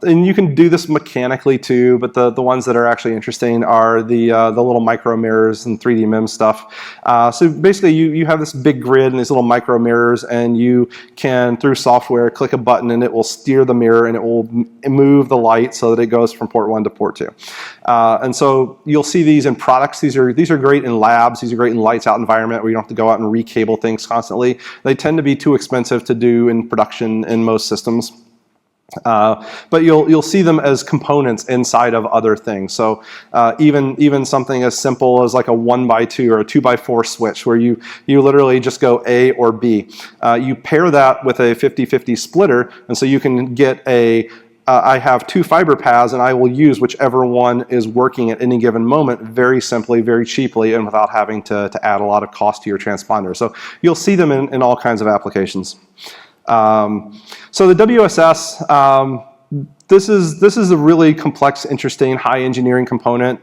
and you can do this mechanically too, but the ones that are actually interesting are the little micro mirrors and 3D MEMS stuff. So basically you have this big grid and these little micro mirrors, and you can, through software, click a button and it will steer the mirror and it will move the light so that it goes from port 1 to port 2. And so you'll see these in products. These are great in labs. These are great in lights out environment where you don't have to go out and recable things constantly. They tend to be too expensive to do in production in most systems. But you'll see them as components inside of other things. So even something as simple as like a 1x2 or a 2x4 switch, where you literally just go A or B. You pair that with a 50-50 splitter, and so you can get I have two fiber paths, and I will use whichever one is working at any given moment very simply, very cheaply, and without having to add a lot of cost to your transponder. So you'll see them in all kinds of applications. So the WSS, this is a really complex, interesting, high engineering component.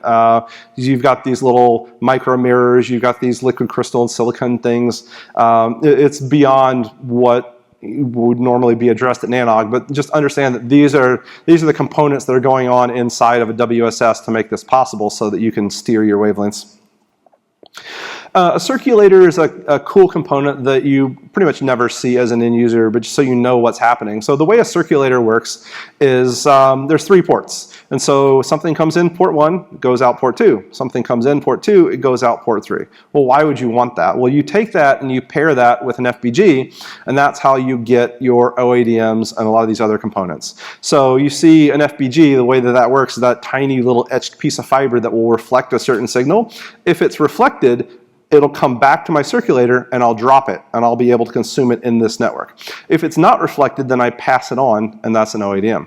You've got these little micro mirrors, you've got these liquid crystal and silicon things. It's beyond what would normally be addressed at Nanog, but just understand that these are the components that are going on inside of a WSS to make this possible, so that you can steer your wavelengths. A circulator is a cool component that you pretty much never see as an end user, but just so you know what's happening. So the way a circulator works is there's 3 ports. And so something comes in port 1, it goes out port 2. Something comes in port 2, it goes out port 3. Well, why would you want that? Well, you take that and you pair that with an FPG, and that's how you get your OADMs and a lot of these other components. So you see an FPG, the way that works is that tiny little etched piece of fiber that will reflect a certain signal. If it's reflected, it'll come back to my circulator and I'll drop it and I'll be able to consume it in this network. If it's not reflected, then I pass it on, and that's an OADM.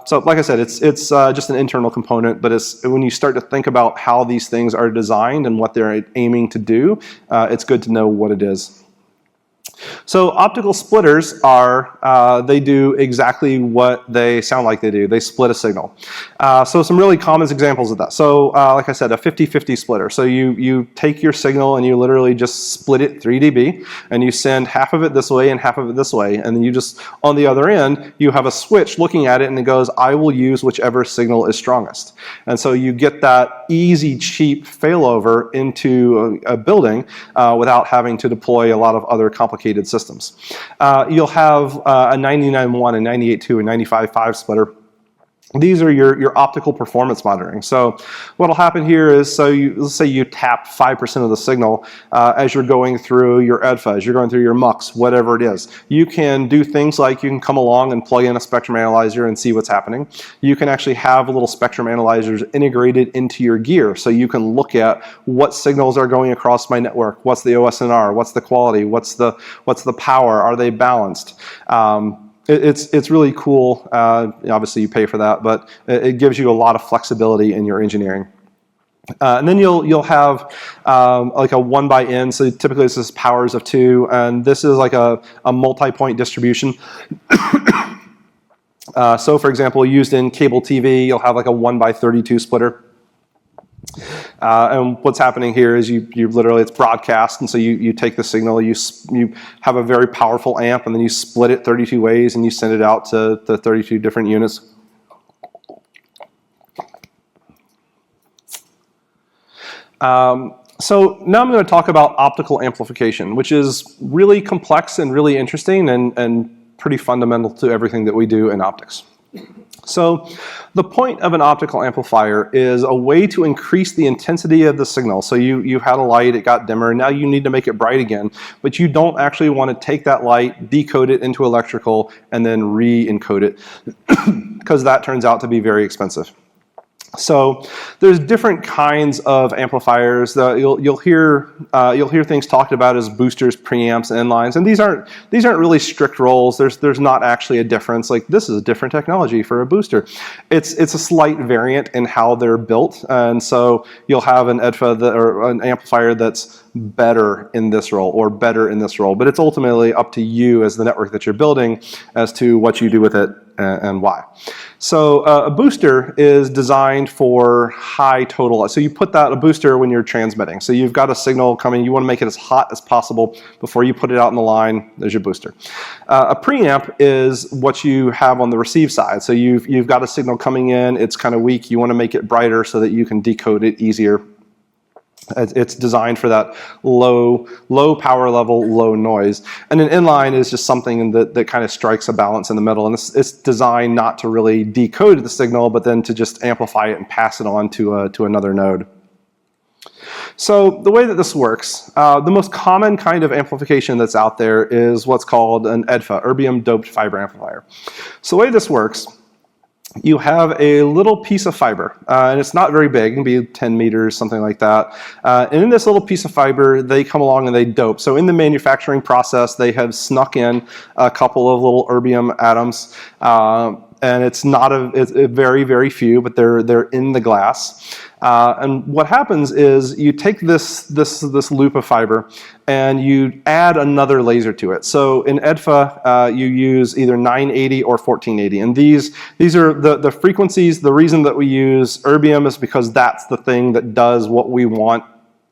So like I said, it's just an internal component, but when you start to think about how these things are designed and what they're aiming to do, it's good to know what it is. So optical splitters they do exactly what they sound like they do. They split a signal. So some really common examples of that. So like I said, a 50-50 splitter. So you take your signal and you literally just split it 3 dB, and you send half of it this way and half of it this way, and then you just, on the other end, you have a switch looking at it and it goes, I will use whichever signal is strongest. And so you get that easy, cheap failover into a building without having to deploy a lot of other complicated systems. You'll have a 99.1, a 98.2, a 95.5 splitter. These are your optical performance monitoring. So what will happen here is, let's say you tap 5% of the signal as you're going through your EDFA, as you're going through your mux, whatever it is. You can do things like you can come along and plug in a spectrum analyzer and see what's happening. You can actually have little spectrum analyzers integrated into your gear, so you can look at what signals are going across my network, what's the OSNR, what's the quality, what's the power, are they balanced? It's really cool. Obviously you pay for that, but it gives you a lot of flexibility in your engineering. And then you'll have like a 1/n. So typically this is powers of 2, and this is like a multi-point distribution. So for example, used in cable TV, you'll have like a 1/32 splitter. And what's happening here is you literally, it's broadcast, and so you take the signal, you have a very powerful amp, and then you split it 32 ways and you send it out to 32 different units. So now I'm going to talk about optical amplification, which is really complex and really interesting and pretty fundamental to everything that we do in optics. So the point of an optical amplifier is a way to increase the intensity of the signal. So you had a light, it got dimmer, now you need to make it bright again, but you don't actually want to take that light, decode it into electrical, and then re-encode it, because that turns out to be very expensive. So there's different kinds of amplifiers. You'll hear things talked about as boosters, preamps, and inlines, and these aren't really strict roles. There's not actually a difference. Like, this is a different technology for a booster. It's a slight variant in how they're built, and so you'll have an EDFA or an amplifier that's better in this role or better in this role, but it's ultimately up to you as the network that you're building as to what you do with it and why. So a booster is designed for high total. So you put a booster when you're transmitting. So you've got a signal coming, you want to make it as hot as possible before you put it out in the line. There's your booster. A preamp is what you have on the receive side. So you've got a signal coming in, it's kind of weak, you want to make it brighter so that you can decode it easier. It's designed for that low power level, low noise. And an inline is just something that kind of strikes a balance in the middle. And it's designed not to really decode the signal, but then to just amplify it and pass it on to another node. So the way that this works, the most common kind of amplification that's out there is what's called an EDFA, erbium doped fiber amplifier. So the way this works, you have a little piece of fiber, and it's not very big, it can be 10 meters, something like that. And in this little piece of fiber, they come along and they dope. So in the manufacturing process, they have snuck in a couple of little erbium atoms, and it's very, very few, but they're in the glass. And what happens is you take this loop of fiber and you add another laser to it. So in EDFA, you use either 980 or 1480. And these are the frequencies. The reason that we use erbium is because that's the thing that does what we want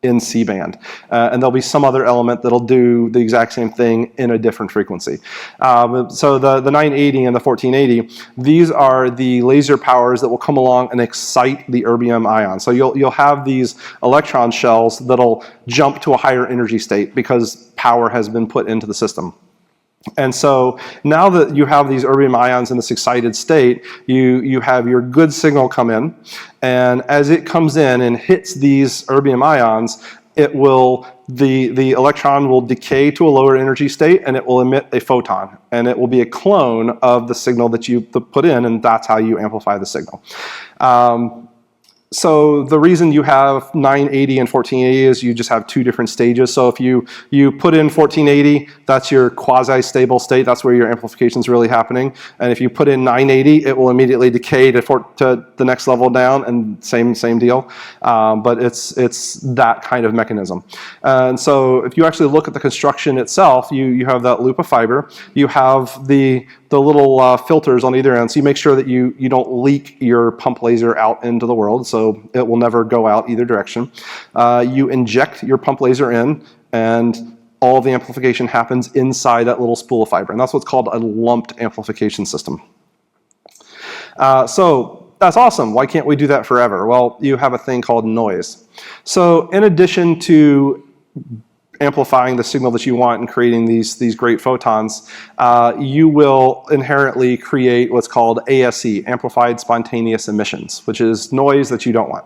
in Cband. And there'll be some other element that'll do the exact same thing in a different frequency. So the 980 and the 1480, these are the laser powers that will come along and excite the erbium ion. So you'll have these electron shells that'll jump to a higher energy state because power has been put into the system. And so now that you have these erbium ions in this excited state, you have your good signal come in, and as it comes in and hits these erbium ions, the electron will decay to a lower energy state and it will emit a photon, and it will be a clone of the signal that you put in, and that's how you amplify the signal. So the reason you have 980 and 1480 is you just have two different stages. So if you put in 1480, that's your quasi-stable state. That's where your amplification is really happening. And if you put in 980, it will immediately decay to the next level down, and same deal. But it's that kind of mechanism. And so if you actually look at the construction itself, you have that loop of fiber. You have the little filters on either end, so you make sure that you don't leak your pump laser out into the world, so it will never go out either direction. You inject your pump laser in, and all the amplification happens inside that little spool of fiber, and that's what's called a lumped amplification system. So that's awesome. Why can't we do that forever? Well, you have a thing called noise. So in addition to amplifying the signal that you want and creating these great photons, you will inherently create what's called ASE, amplified spontaneous emissions, which is noise that you don't want.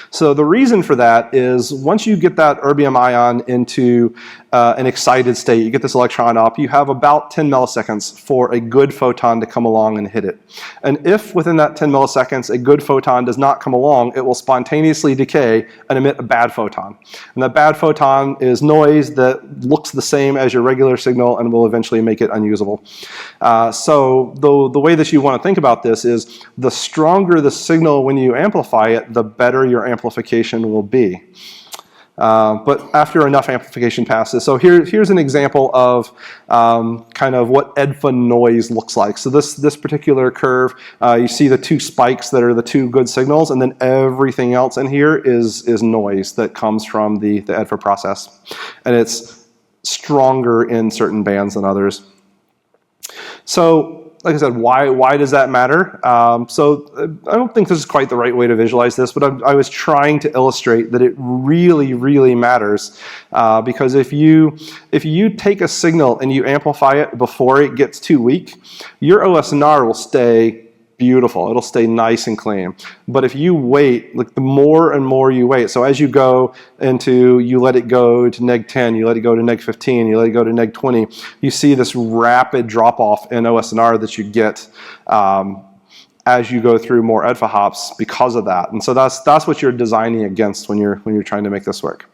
So the reason for that is once you get that erbium ion into an excited state, you get this electron up, you have about 10 milliseconds for a good photon to come along and hit it. And if within that 10 milliseconds a good photon does not come along, it will spontaneously decay and emit a bad photon. And that bad photon is noise that looks the same as your regular signal and will eventually make it unusable. So the way that you want to think about this is the stronger the signal when you amplify it, the better your amplification will be. But after enough amplification passes, so here's an example of kind of what EDFA noise looks like. So this particular curve, you see the two spikes that are the two good signals, and then everything else in here is noise that comes from the EDFA process. And it's stronger in certain bands than others. So like I said, why does that matter? So I don't think this is quite the right way to visualize this, but I was trying to illustrate that it really, really matters, because if you take a signal and you amplify it before it gets too weak, your OSNR will stay beautiful. It'll stay nice and clean. But if you wait, like the more and more you wait, so as you go into, you let it go to neg 10, you let it go to neg 15, you let it go to neg 20, you see this rapid drop off in OSNR that you get as you go through more EDFA hops because of that. And so that's what you're designing against when you're trying to make this work.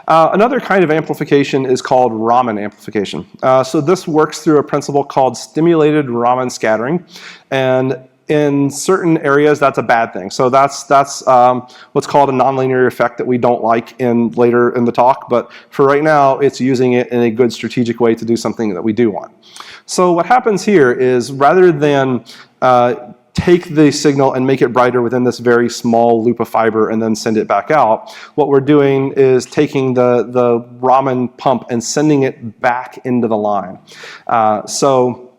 Another kind of amplification is called Raman amplification. So this works through a principle called stimulated Raman scattering, and in certain areas that's a bad thing. So that's what's called a nonlinear effect that we don't like later in the talk, but for right now it's using it in a good strategic way to do something that we do want. So what happens here is rather than take the signal and make it brighter within this very small loop of fiber and then send it back out, what we're doing is taking the Raman pump and sending it back into the line. So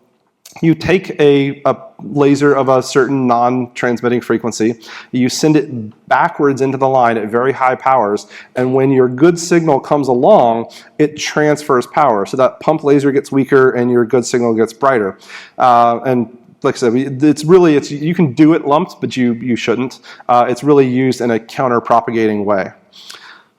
you take a laser of a certain non-transmitting frequency, you send it backwards into the line at very high powers, and when your good signal comes along, it transfers power. So that pump laser gets weaker and your good signal gets brighter. And like I said, you can do it lumped, but you shouldn't. It's really used in a counter-propagating way.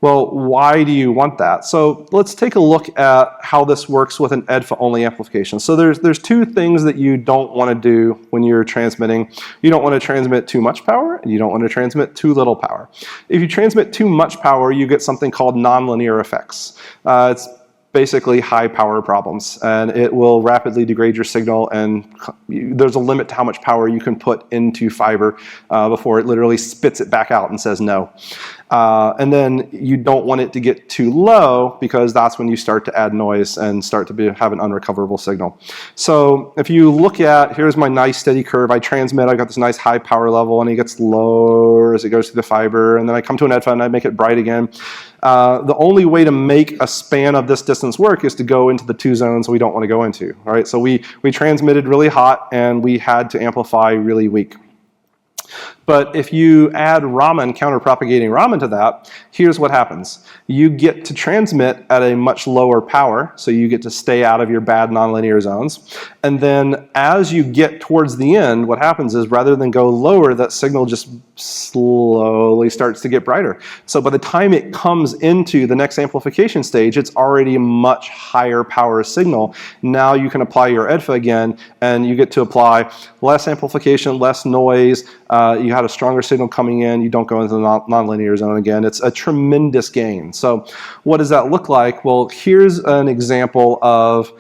Well, why do you want that? So let's take a look at how this works with an EDFA-only amplification. So there's two things that you don't want to do when you're transmitting. You don't want to transmit too much power, and you don't want to transmit too little power. If you transmit too much power, you get something called nonlinear effects. It's basically high power problems, and it will rapidly degrade your signal, and there's a limit to how much power you can put into fiber before it literally spits it back out and says no. And then you don't want it to get too low, because that's when you start to add noise and start to have an unrecoverable signal. So if you look at, here's my nice steady curve. I transmit, I've got this nice high power level, and it gets lower as it goes through the fiber, and then I come to an EDFA and I make it bright again. The only way to make a span of this distance work is to go into the two zones we don't want to go into. All right, so we transmitted really hot and we had to amplify really weak. But if you add Raman, counter-propagating Raman to that, here's what happens. You get to transmit at a much lower power, so you get to stay out of your bad nonlinear zones. And then as you get towards the end, what happens is rather than go lower, that signal just slowly starts to get brighter. So by the time it comes into the next amplification stage, it's already a much higher power signal. Now you can apply your EDFA again, and you get to apply less amplification, less noise. You had a stronger signal coming in, you don't go into the nonlinear zone again. It's a tremendous gain. So what does that look like? Well, here's an example of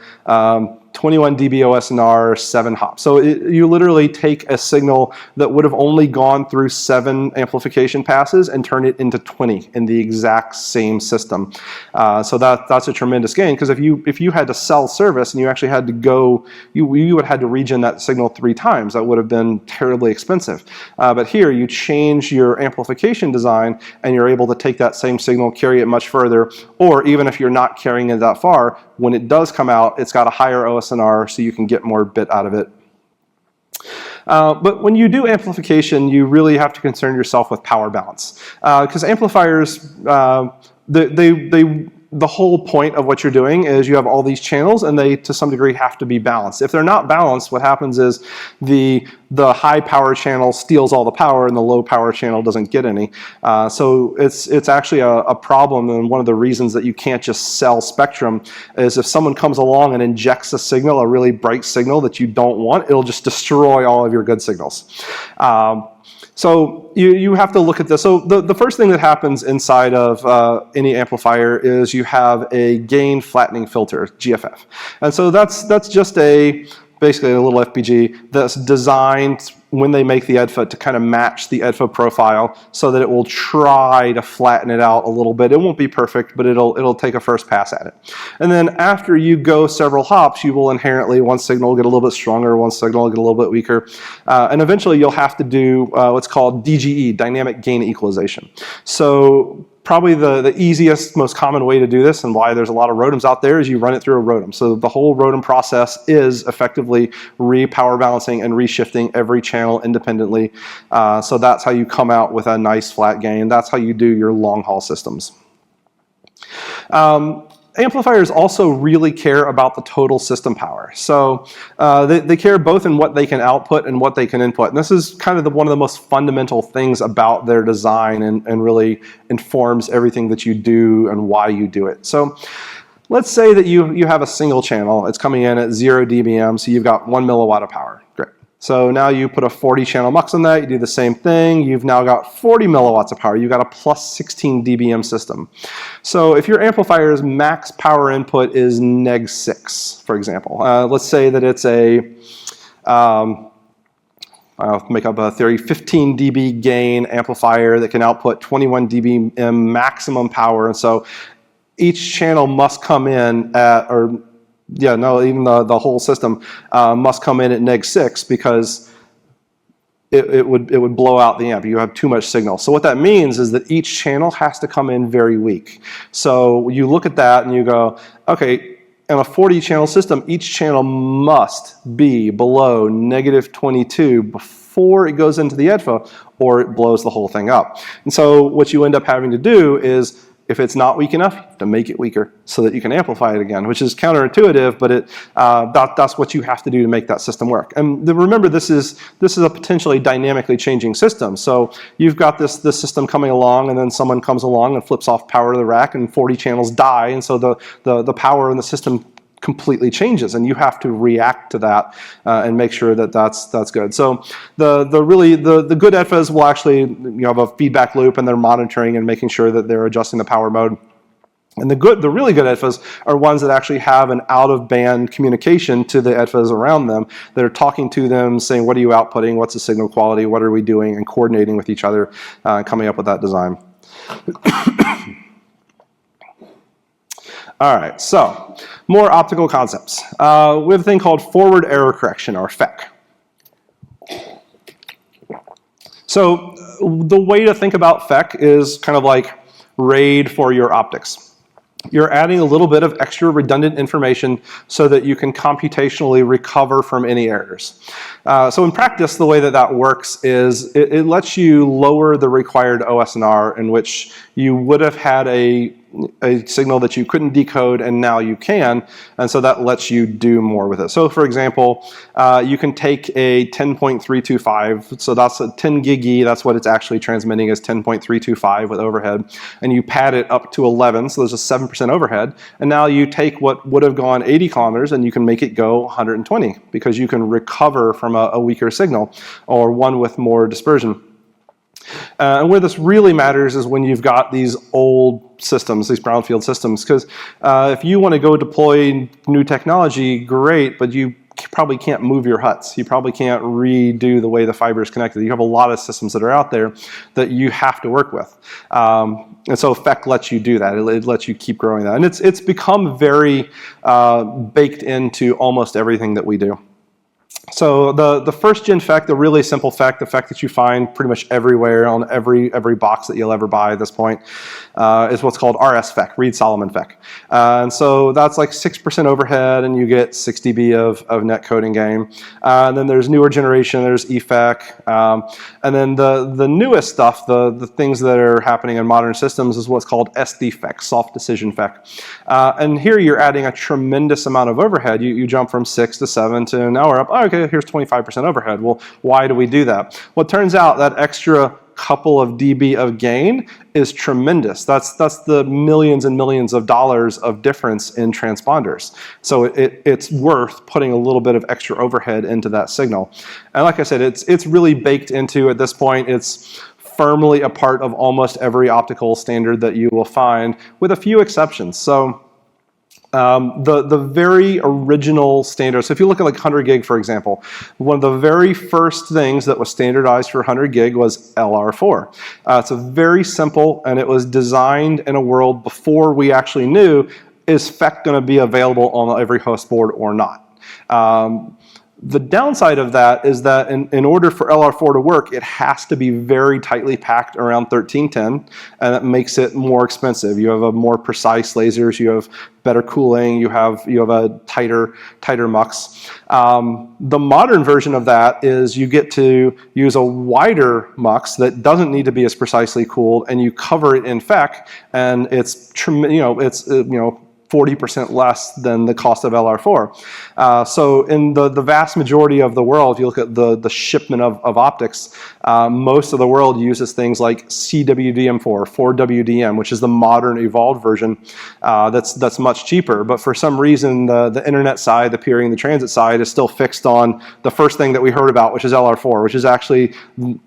21 dB OSNR, 7 hops. So you literally take a signal that would have only gone through 7 amplification passes and turn it into 20 in the exact same system. So that's a tremendous gain, because if you had to sell service and you actually had to go, you would have had to regen that signal 3 times. That would have been terribly expensive. But here you change your amplification design and you're able to take that same signal, carry it much further, or even if you're not carrying it that far, when it does come out, it's got a higher OSNR, so you can get more bit out of it. But when you do amplification, you really have to concern yourself with power balance, because amplifiers, the whole point of what you're doing is you have all these channels, and they to some degree have to be balanced. If they're not balanced, what happens is the high power channel steals all the power and the low power channel doesn't get any. So it's actually a problem, and one of the reasons that you can't just sell spectrum is if someone comes along and injects a signal, a really bright signal that you don't want, it'll just destroy all of your good signals. So you have to look at this. So the first thing that happens inside of any amplifier is you have a gain flattening filter, GFF. And so that's just basically a little FPG that's designed when they make the EDFA to kind of match the EDFA profile so that it will try to flatten it out a little bit. It won't be perfect, but it'll take a first pass at it. And then after you go several hops, you will inherently, one signal will get a little bit stronger, one signal will get a little bit weaker. And eventually you'll have to do what's called DGE, dynamic gain equalization. So probably the easiest, most common way to do this, and why there's a lot of Rotoms out there, is you run it through a Rotom. So the whole Rotom process is effectively re-power balancing and reshifting every channel independently. So that's how you come out with a nice flat gain. That's how you do your long haul systems. Amplifiers also really care about the total system power. So they care both in what they can output and what they can input. And this is kind of one of the most fundamental things about their design and really informs everything that you do and why you do it. So let's say that you have a single channel. It's coming in at 0 dBm, so you've got 1 milliwatt of power. Great. So now you put a 40 channel mux on that, you do the same thing, you've now got 40 milliwatts of power, you've got a plus 16 dBm system. So if your amplifier's max power input is -6, for example, let's say that it's a, I'll make up a theory, 15 dB gain amplifier that can output 21 dBm maximum power, and so each channel must come in at, even the whole system must come in at -6 because it would blow out the amp. You have too much signal. So what that means is that each channel has to come in very weak. So you look at that and you go, okay, in a 40 channel system, each channel must be below -22 before it goes into the EDFA, or it blows the whole thing up. And so what you end up having to do is, if it's not weak enough, you have to make it weaker so that you can amplify it again, which is counterintuitive, but that's what you have to do to make that system work. And remember, this is a potentially dynamically changing system. So you've got this system coming along, and then someone comes along and flips off power to the rack, and 40 channels die, and so the power in the system completely changes, and you have to react to that and make sure that that's good. So the good EDFAs will actually have a feedback loop, and they're monitoring and making sure that they're adjusting the power mode. And the really good EDFAs are ones that actually have an out-of-band communication to the EDFAs around them, that are talking to them, saying, what are you outputting, what's the signal quality, what are we doing, and coordinating with each other, coming up with that design. All right, so more optical concepts. We have a thing called forward error correction, or FEC. So the way to think about FEC is kind of like RAID for your optics. You're adding a little bit of extra redundant information so that you can computationally recover from any errors. So in practice, the way that works is it lets you lower the required OSNR, in which you would have had a signal that you couldn't decode, and now you can, and so that lets you do more with it. So for example, you can take a 10.325, so that's a 10 gig E, that's what it's actually transmitting, is 10.325 with overhead, and you pad it up to 11, so there's a 7% overhead, and now you take what would have gone 80 kilometers and you can make it go 120, because you can recover from a weaker signal, or one with more dispersion. And where this really matters is when you've got these old systems, these brownfield systems, because if you want to go deploy new technology, great, but you probably can't move your huts. You probably can't redo the way the fiber is connected. You have a lot of systems that are out there that you have to work with. And so FEC lets you do that. It lets you keep growing that. And it's become very baked into almost everything that we do. So the first gen FEC, the really simple FEC, the FEC that you find pretty much everywhere on every box that you'll ever buy at this point, is what's called RS FEC, Reed-Solomon FEC. And so that's like 6% overhead, and you get 6 dB of net coding gain. And then there's newer generation, there's eFEC. And then the newest stuff, the things that are happening in modern systems, is what's called SD FEC, soft decision FEC. And here you're adding a tremendous amount of overhead. You jump from 6 to 7 to now we're up, oh, okay, here's 25% overhead. Well, why do we do that? Well, it turns out that extra couple of dB of gain is tremendous. That's the millions and millions of dollars of difference in transponders. So it's worth putting a little bit of extra overhead into that signal. And like I said, it's really baked into, at this point, it's firmly a part of almost every optical standard that you will find, with a few exceptions. So the very original standard, so if you look at like 100 gig, for example, one of the very first things that was standardized for 100 gig was LR4. It's a very simple, and it was designed in a world before we actually knew, is FEC going to be available on every host board or not? The downside of that is that in order for LR4 to work, it has to be very tightly packed around 1310, and that makes it more expensive. You have a more precise lasers, you have better cooling, you have a tighter mux. The modern version of that is you get to use a wider mux that doesn't need to be as precisely cooled, and you cover it in FEC, and it's 40% less than the cost of LR4. So in the vast majority of the world, if you look at the shipment of optics, most of the world uses things like CWDM4, 4WDM, which is the modern evolved version that's much cheaper. But for some reason, the internet side, the peering, the transit side is still fixed on the first thing that we heard about, which is LR4, which is actually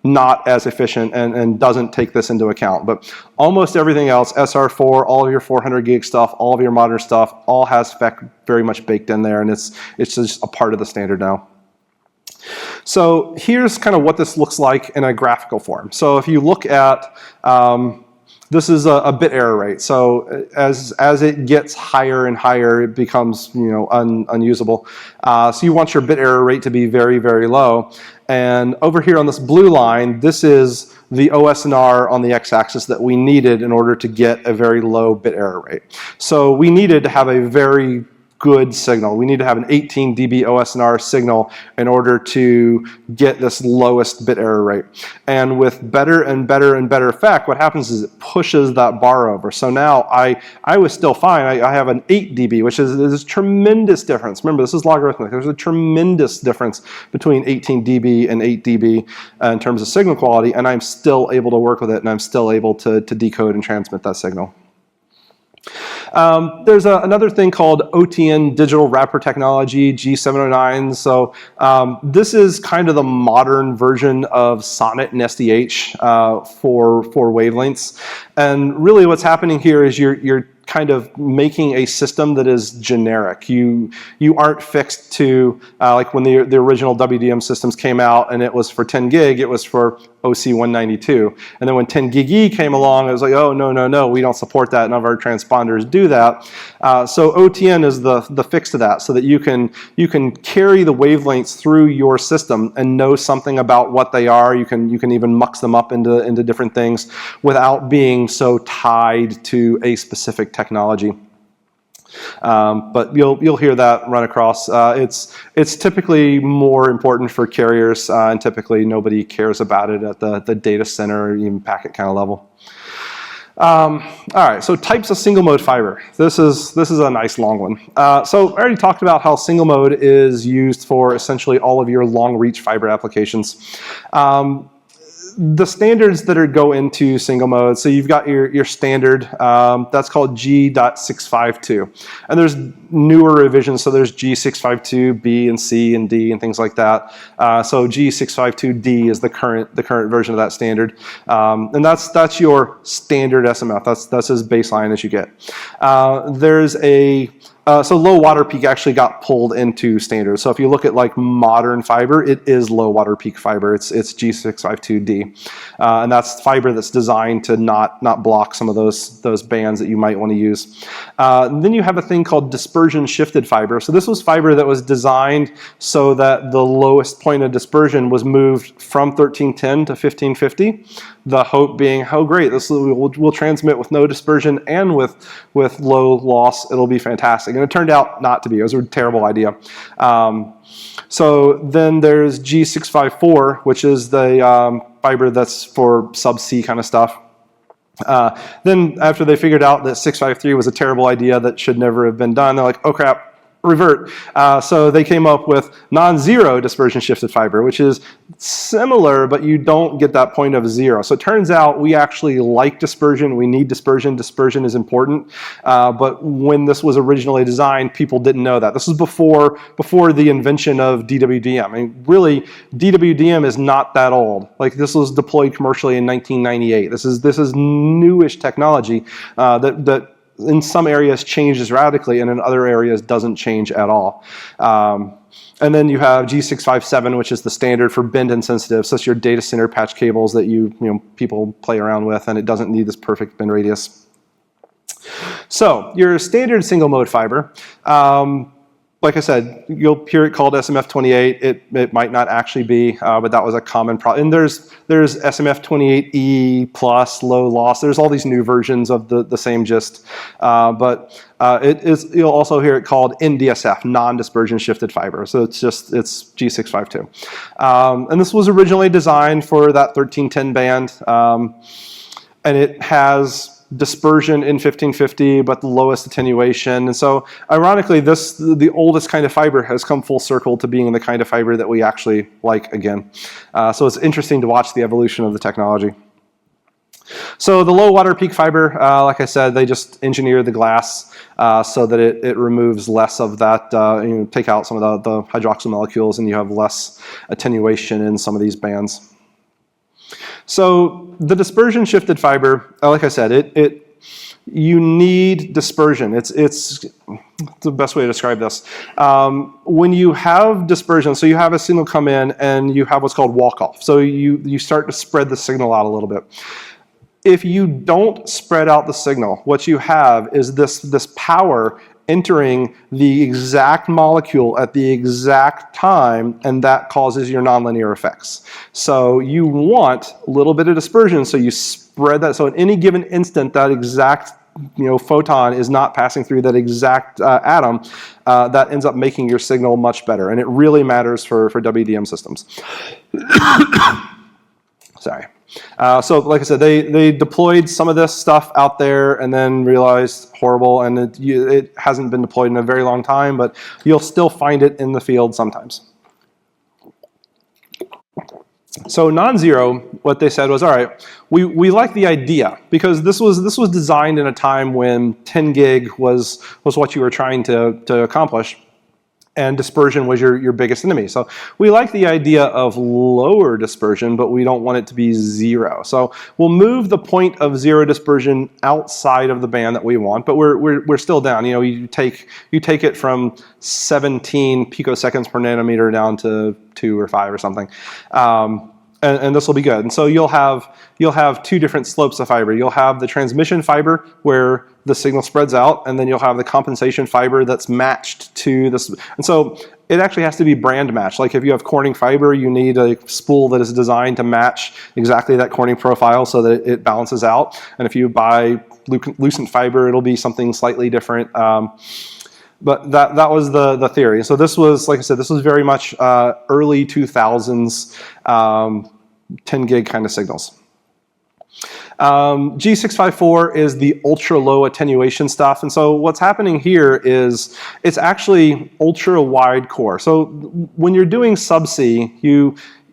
not as efficient and doesn't take this into account. But almost everything else, SR4, all of your 400 gig stuff, all of your modern stuff, all has spec very much baked in there, and it's just a part of the standard now. So here's kind of what this looks like in a graphical form. So if you look at, this is a bit error rate. So as it gets higher and higher, it becomes unusable. So you want your bit error rate to be very, very low. And over here on this blue line, this is the OSNR on the x-axis that we needed in order to get a very low bit error rate. So we needed to have a very good signal. We need to have an 18 dB OSNR signal in order to get this lowest bit error rate. And with better and better and better FEC, what happens is it pushes that bar over. So now I was still fine. I have an 8 dB, which is a tremendous difference. Remember, this is logarithmic. There's a tremendous difference between 18 dB and 8 dB in terms of signal quality, and I'm still able to work with it, and I'm still able to decode and transmit that signal. There's another thing called OTN digital wrapper technology, G709. So this is kind of the modern version of SONET and SDH for wavelengths. And really what's happening here is you're kind of making a system that is generic. You aren't fixed to, like when the original WDM systems came out and it was for 10 gig, it was for OC192. And then when 10 gig E came along, it was like, oh, no, we don't support that. None of our transponders do that. So OTN is the fix to that, so that you can carry the wavelengths through your system and know something about what they are. You can even mux them up into different things without being so tied to a specific technology. But you'll hear that run across. It's typically more important for carriers, and typically nobody cares about it at the data center or even packet kind of level. All right, so types of single mode fiber. This is a nice long one. So I already talked about how single mode is used for essentially all of your long reach fiber applications. The standards that go into single mode, so you've got your standard, that's called G.652. And there's newer revisions, so there's G652, B and C and D and things like that. So G652D is the current version of that standard. And that's your standard SMF. That's as baseline as you get. There's so low water peak actually got pulled into standard. So if you look at like modern fiber, it is low water peak fiber. It's G652D, and that's fiber that's designed to not block some of those bands that you might want to use. Then you have a thing called dispersion shifted fiber. So this was fiber that was designed so that the lowest point of dispersion was moved from 1310 to 1550. The hope being, oh great, we'll transmit with no dispersion and with low loss. It'll be fantastic. And it turned out not to be. It was a terrible idea. So then there's G654, which is the fiber that's for subsea kind of stuff. Then after they figured out that 653 was a terrible idea that should never have been done, they're like, oh crap, revert. So they came up with non-zero dispersion shifted fiber, which is similar, but you don't get that point of zero. So it turns out we actually like dispersion. We need dispersion. Dispersion is important. But when this was originally designed, people didn't know that. This was before the invention of DWDM. I mean, really, DWDM is not that old. Like, this was deployed commercially in 1998. This is newish technology that in some areas changes radically, and in other areas doesn't change at all. And then you have G657, which is the standard for bend insensitive. So it's your data center patch cables that people play around with, and it doesn't need this perfect bend radius. So your standard single mode fiber, like I said, you'll hear it called SMF28. It might not actually be, but that was a common problem. And there's SMF28E plus low loss. There's all these new versions of the same gist. But you'll also hear it called NDSF, non-dispersion shifted fiber. So it's G652. And this was originally designed for that 1310 band. And it has dispersion in 1550, but the lowest attenuation. And so ironically, the oldest kind of fiber has come full circle to being the kind of fiber that we actually like again. So it's interesting to watch the evolution of the technology. So the low water peak fiber, like I said, they just engineer the glass so that it removes less of that, take out some of the hydroxyl molecules, and you have less attenuation in some of these bands. So the dispersion shifted fiber, like I said, you need dispersion. It's the best way to describe this. When you have dispersion, so you have a signal come in and you have what's called walk off. So you start to spread the signal out a little bit. If you don't spread out the signal, what you have is this power entering the exact molecule at the exact time, and that causes your nonlinear effects. So you want a little bit of dispersion, so you spread that. So at any given instant, that exact photon is not passing through that exact atom. That ends up making your signal much better, and it really matters for WDM systems. Sorry. So like I said, they deployed some of this stuff out there and then realized horrible, and it hasn't been deployed in a very long time, but you'll still find it in the field sometimes. So non-zero, what they said was, all right, we like the idea, because this was designed in a time when 10 gig was what you were trying to accomplish, and dispersion was your biggest enemy. So we like the idea of lower dispersion, but we don't want it to be zero. So we'll move the point of zero dispersion outside of the band that we want, but we're still down. You take it from 17 picoseconds per nanometer down to 2 or 5 or something. And this will be good. And so you'll have two different slopes of fiber. You'll have the transmission fiber where the signal spreads out, and then you'll have the compensation fiber that's matched to this. And so it actually has to be brand matched. Like if you have Corning fiber, you need a spool that is designed to match exactly that Corning profile so that it balances out. And if you buy Lucent fiber, it'll be something slightly different. But that was the theory. So this was, like I said, this was very much early 2000s 10 gig kind of signals. G654 is the ultra low attenuation stuff. And so what's happening here is it's actually ultra wide core. So when you're doing subsea,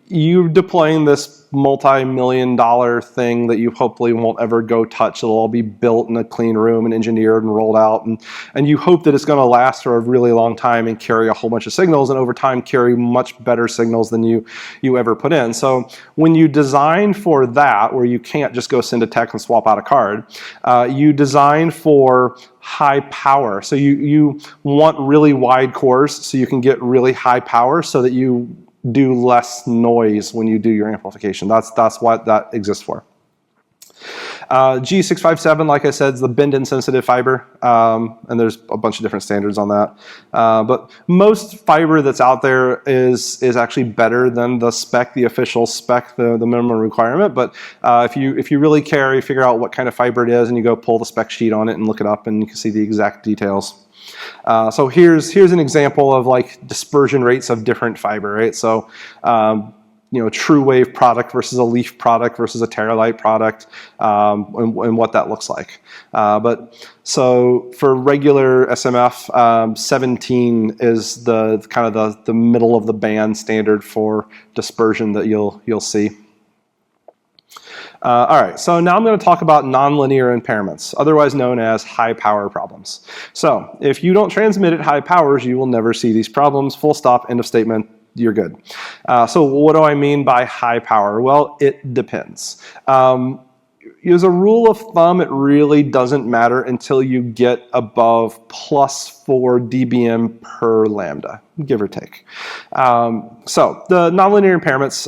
you're deploying this multi-million-dollar thing that you hopefully won't ever go touch. It'll all be built in a clean room and engineered and rolled out, and you hope that it's going to last for a really long time and carry a whole bunch of signals, and over time carry much better signals than you ever put in. So when you design for that, where you can't just go send a text and swap out a card, you design for high power. So you want really wide cores so you can get really high power so that you do less noise when you do your amplification. That's what that exists for. G657, like I said, is the bend-insensitive fiber, and there's a bunch of different standards on that. But most fiber that's out there is actually better than the spec, the official spec, the minimum requirement. But if you really care, you figure out what kind of fiber it is, and you go pull the spec sheet on it and look it up, and you can see the exact details. So here's an example of like dispersion rates of different fiber, right? So true wave product versus a leaf product versus a Teralight product, and what that looks like. But so for regular SMF, 17 is the kind of the middle of the band standard for dispersion that you'll see. All right, so now I'm going to talk about nonlinear impairments, otherwise known as high power problems. So if you don't transmit at high powers, you will never see these problems. Full stop, end of statement, you're good. So what do I mean by high power? Well, it depends. As a rule of thumb, it really doesn't matter until you get above +4 dBm per lambda, give or take. So the nonlinear impairments,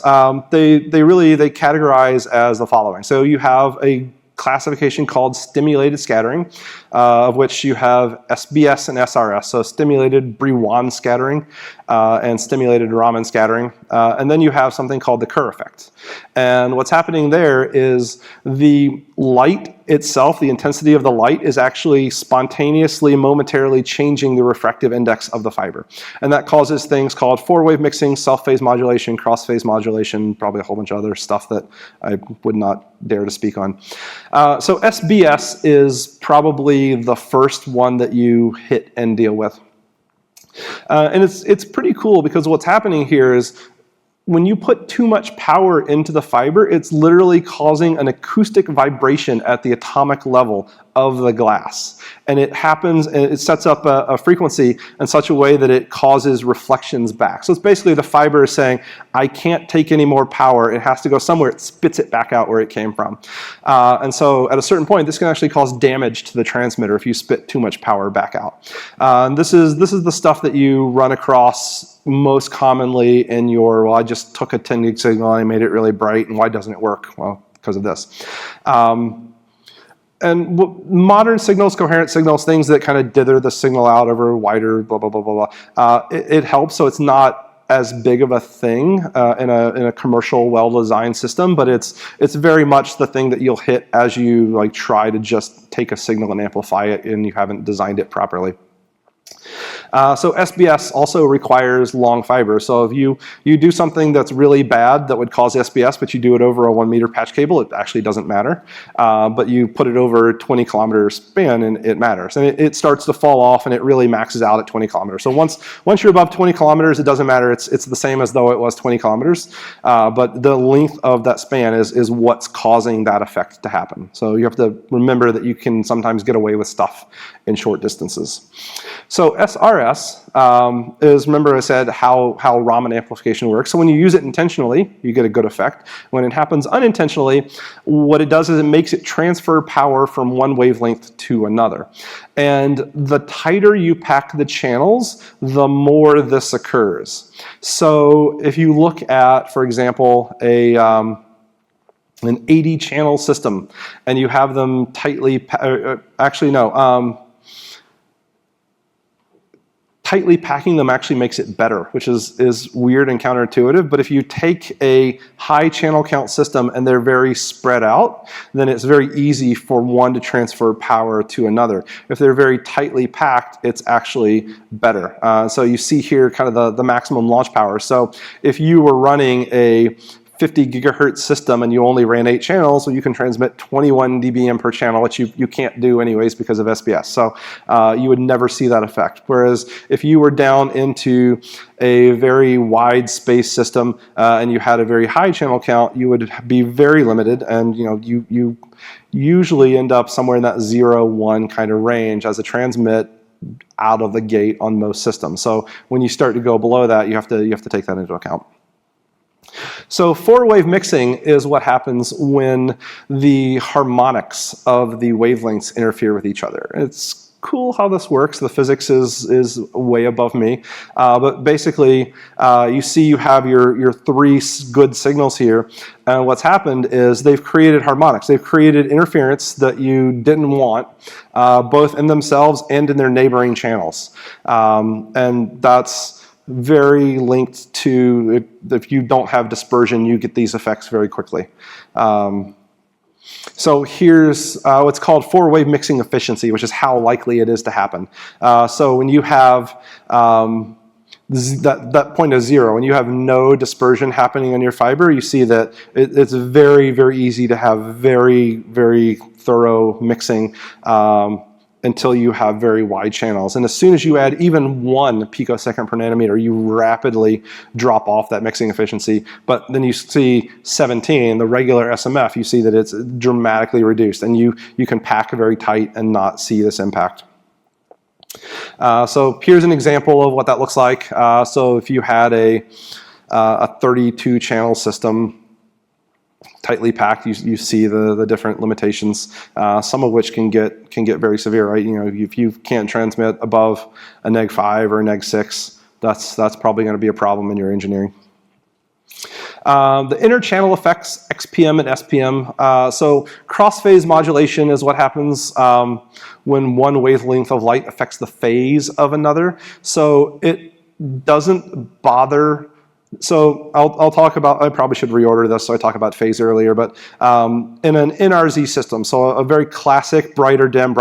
they categorize as the following. So you have a classification called stimulated scattering, of which you have SBS and SRS, so stimulated Brillouin scattering and stimulated Raman scattering. And then you have something called the Kerr effect. And what's happening there is the light itself, the intensity of the light, is actually spontaneously, momentarily changing the refractive index of the fiber. And that causes things called four-wave mixing, self-phase modulation, cross-phase modulation, probably a whole bunch of other stuff that I would not dare to speak on. So SBS is probably the first one that you hit and deal with. And it's pretty cool because what's happening here is when you put too much power into the fiber, it's literally causing an acoustic vibration at the atomic level of the glass. And it happens, and it sets up a frequency in such a way that it causes reflections back. So it's basically the fiber is saying, I can't take any more power. It has to go somewhere. It spits it back out where it came from. And so at a certain point, this can actually cause damage to the transmitter if you spit too much power back out. And this is the stuff that you run across most commonly in your, well, I just took a 10 gig signal and I made it really bright, and why doesn't it work? Well, because of this. And modern signals, coherent signals, things that kind of dither the signal out over wider, blah, blah, blah, blah, blah. It helps, so it's not as big of a thing in a commercial, well-designed system, but it's very much the thing that you'll hit as you like try to just take a signal and amplify it, and you haven't designed it properly. So SBS also requires long fiber. So if you do something that's really bad that would cause SBS, but you do it over a 1 meter patch cable, it actually doesn't matter. But you put it over 20 kilometer span and it matters. And it starts to fall off and it really maxes out at 20 kilometers. So once you're above 20 kilometers, it doesn't matter. It's the same as though it was 20 kilometers. But the length of that span is what's causing that effect to happen. So you have to remember that you can sometimes get away with stuff in short distances. So SRS is, remember I said how Raman amplification works. So when you use it intentionally, you get a good effect. When it happens unintentionally, what it does is it makes it transfer power from one wavelength to another. And the tighter you pack the channels, the more this occurs. So if you look at, for example, an 80 channel system, and you have them tightly, tightly packing them actually makes it better, which is weird and counterintuitive. But if you take a high channel count system and they're very spread out, then it's very easy for one to transfer power to another. If they're very tightly packed, it's actually better. So you see here kind of the maximum launch power. So if you were running a 50 gigahertz system and you only ran 8 channels, so you can transmit 21 dBm per channel, which you can't do anyways because of SBS. So you would never see that effect. Whereas if you were down into a very wide space system and you had a very high channel count, you would be very limited, and you usually end up somewhere in that 0-1 kind of range as a transmit out of the gate on most systems. So when you start to go below that, you have to take that into account. So four-wave mixing is what happens when the harmonics of the wavelengths interfere with each other. It's cool how this works. The physics is way above me. But basically, you see you have your 3 good signals here. And what's happened is they've created harmonics. They've created interference that you didn't want, both in themselves and in their neighboring channels. And that's very linked to, if you don't have dispersion, you get these effects very quickly. So here's what's called four-wave mixing efficiency, which is how likely it is to happen. So when you have that point of 0, when you have no dispersion happening on your fiber, you see that it's very, very easy to have very, very thorough mixing until you have very wide channels. And as soon as you add even 1 picosecond per nanometer, you rapidly drop off that mixing efficiency. But then you see 17, the regular SMF, you see that it's dramatically reduced, and you can pack very tight and not see this impact. So here's an example of what that looks like. So if you had a 32 channel system, tightly packed, you see the different limitations, some of which can get very severe, right? If you can't transmit above a -5 or a -6, that's probably going to be a problem in your engineering. The inter-channel effects, XPM and SPM. So cross-phase modulation is what happens when one wavelength of light affects the phase of another. So it doesn't bother So I'll talk about, I probably should reorder this, so I talked about phase earlier, but in an NRZ system, so a very classic brighter dim,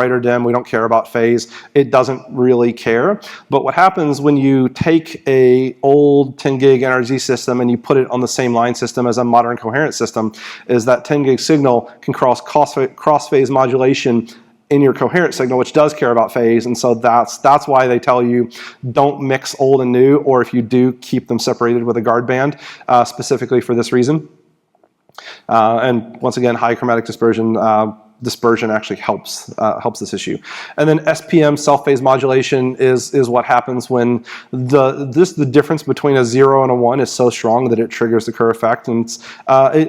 we don't care about phase. It doesn't really care. But what happens when you take a old 10 gig NRZ system and you put it on the same line system as a modern coherent system is that 10 gig signal can cross phase modulation in your coherent signal, which does care about phase, and so that's why they tell you don't mix old and new, or if you do, keep them separated with a guard band, specifically for this reason. And once again, high chromatic dispersion actually helps this issue. And then SPM, self-phase modulation, is what happens when the difference between a 0 and a 1 is so strong that it triggers the Kerr effect. And it's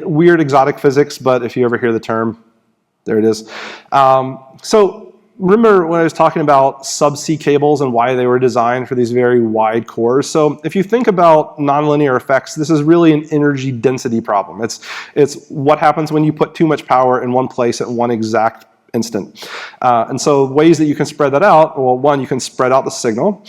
weird exotic physics, but if you ever hear the term, there it is. So remember when I was talking about subsea cables and why they were designed for these very wide cores? So if you think about nonlinear effects, this is really an energy density problem. It's what happens when you put too much power in one place at one exact instant. And so ways that you can spread that out, well, one, you can spread out the signal.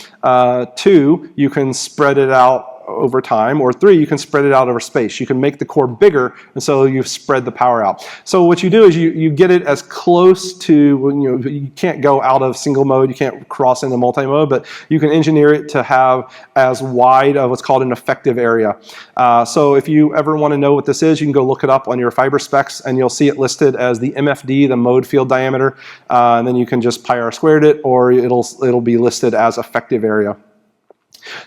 Two, you can spread it out over time, or three, you can spread it out over space. You can make the core bigger, and so you've spread the power out. So what you do is you get it as close to, you can't go out of single mode, you can't cross into multimode, but you can engineer it to have as wide of what's called an effective area. So if you ever want to know what this is, you can go look it up on your fiber specs, and you'll see it listed as the MFD, the mode field diameter, and then you can just pi r squared it, or it'll be listed as effective area.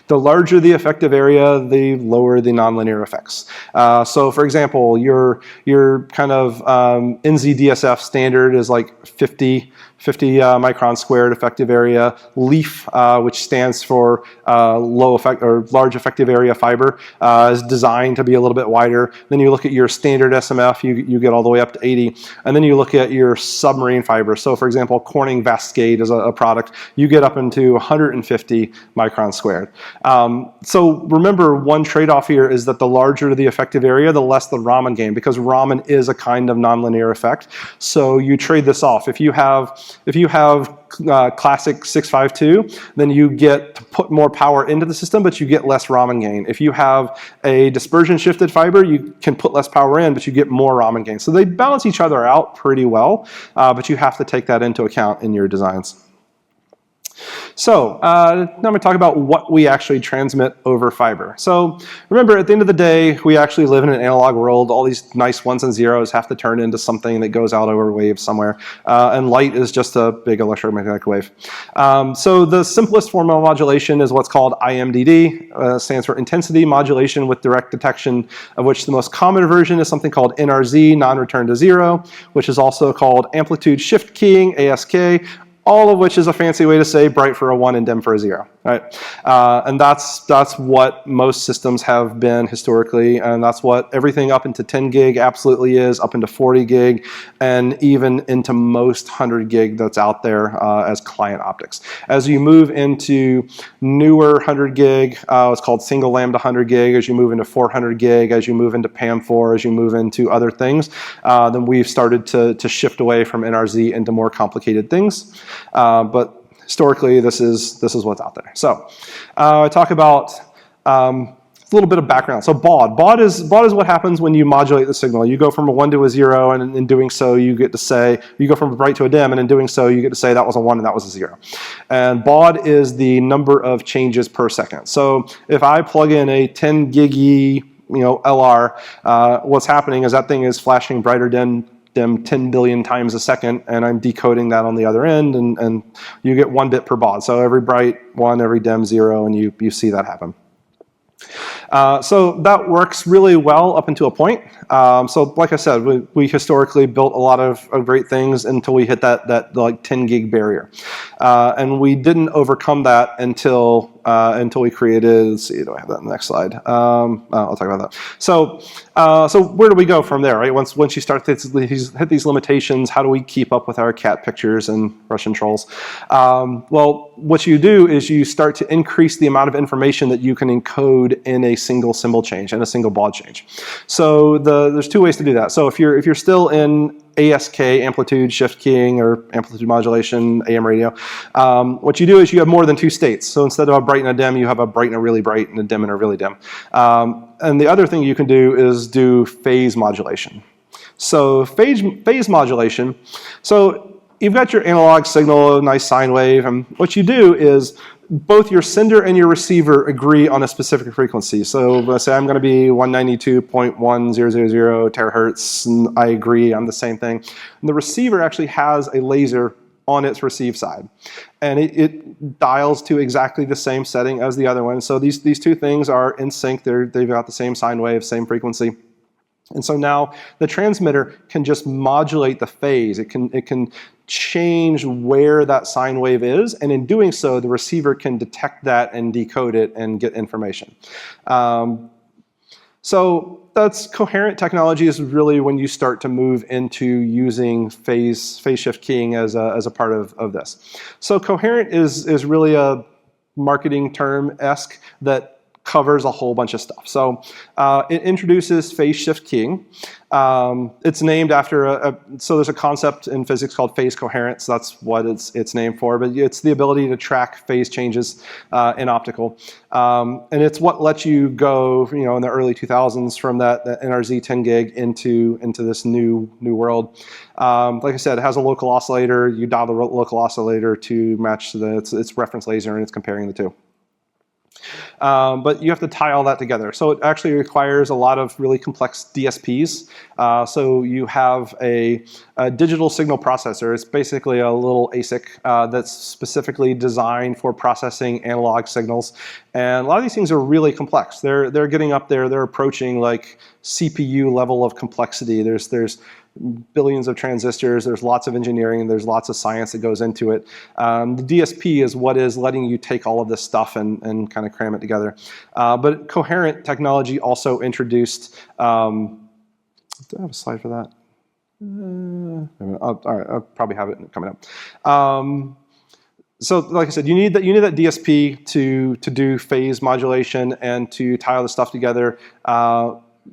The larger the effective area, the lower the nonlinear effects. So for example, your kind of NZDSF standard is like 50 micron squared effective area. LEAF, which stands for low effect or large effective area fiber, is designed to be a little bit wider. Then you look at your standard SMF, you get all the way up to 80. And then you look at your submarine fiber. So for example, Corning Vascade is a product. You get up into 150 micron squared. So remember, one trade-off here is that the larger the effective area, the less the Raman gain, because Raman is a kind of nonlinear effect. So you trade this off. If you have classic 652, then you get to put more power into the system, but you get less Raman gain. If you have a dispersion shifted fiber, you can put less power in, but you get more Raman gain. So they balance each other out pretty well, but you have to take that into account in your designs. So now I'm going to talk about what we actually transmit over fiber. So remember, at the end of the day, we actually live in an analog world. All these nice ones and zeros have to turn into something that goes out over waves somewhere. And light is just a big electromagnetic wave. So the simplest form of modulation is what's called IMDD. Stands for intensity modulation with direct detection, of which the most common version is something called NRZ, non-return to zero, which is also called amplitude shift keying, ASK, all of which is a fancy way to say bright for a 1 and dim for a 0, right? And that's what most systems have been historically, and that's what everything up into 10 gig absolutely is, up into 40 gig, and even into most 100 gig that's out there as client optics. As you move into newer 100 gig, it's called single lambda 100 gig, as you move into 400 gig, as you move into PAM4, as you move into other things, then we've started to shift away from NRZ into more complicated things. But historically, this is what's out there. So I talk about a little bit of background. So baud. Baud is what happens when you modulate the signal. You go from a 1 to a 0, and in doing so, you get to say, you go from a bright to a dim, and in doing so, you get to say that was a 1 and that was a 0. And baud is the number of changes per second. So if I plug in a 10 giggy LR, what's happening is that thing is flashing brighter dim 10 billion times a second, and I'm decoding that on the other end, and you get 1 bit per baud. So every bright 1, every dim 0, and you see that happen. So that works really well up until a point. So like I said, we historically built a lot of great things until we hit that like 10 gig barrier. And we didn't overcome that until we created, let's see, do I have that in the next slide? I'll talk about that. So where do we go from there, right? Once you start to hit these limitations, how do we keep up with our cat pictures and Russian trolls? Well, what you do is you start to increase the amount of information that you can encode in a single symbol change and a single baud change. So there's two ways to do that. So if you're still in ASK, amplitude shift keying, or amplitude modulation, AM radio, what you do is you have more than two states. So instead of a bright and a dim, you have a bright and a really bright and a dim and a really dim. And the other thing you can do is do phase modulation. So phase modulation, so you've got your analog signal, a nice sine wave, and what you do is both your sender and your receiver agree on a specific frequency. So let's say I'm going to be 192.1000 terahertz, and I agree on the same thing. And the receiver actually has a laser on its receive side, and it dials to exactly the same setting as the other one. So these two things are in sync. They've got the same sine wave, same frequency. And so now the transmitter can just modulate the phase. It can change where that sine wave is, and in doing so, the receiver can detect that and decode it and get information. So that's coherent technology is really when you start to move into using phase shift keying as a part of this. So coherent is really a marketing term-esque that covers a whole bunch of stuff. So it introduces phase shift keying. It's named after so there's a concept in physics called phase coherence. That's what it's named for, but it's the ability to track phase changes in optical. And it's what lets you go, in the early 2000s from that NRZ 10 gig into this new world. Like I said, it has a local oscillator. You dial the local oscillator to match its reference laser, and it's comparing the two. But you have to tie all that together. So it actually requires a lot of really complex DSPs. So you have a digital signal processor. It's basically a little ASIC that's specifically designed for processing analog signals. And a lot of these things are really complex. They're getting up there. They're approaching like CPU level of complexity. There's billions of transistors, there's lots of engineering, there's lots of science that goes into it. The DSP is what is letting you take all of this stuff and kind of cram it together. But coherent technology also introduced, do I have a slide for that? All right, I'll probably have it coming up. So like I said, you need that DSP to do phase modulation and to tie all the stuff together.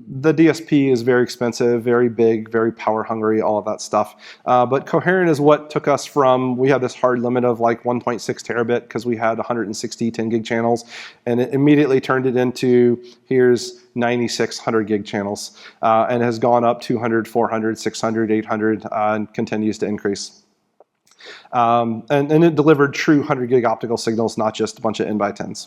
The DSP is very expensive, very big, very power hungry, all of that stuff. But coherent is what took us from, we had this hard limit of like 1.6 terabit because we had 160 10 gig channels, and it immediately turned it into, here's 96 100 gig channels, and has gone up 200, 400, 600, 800, and continues to increase. And it delivered true 100 gig optical signals, not just a bunch of N/10s.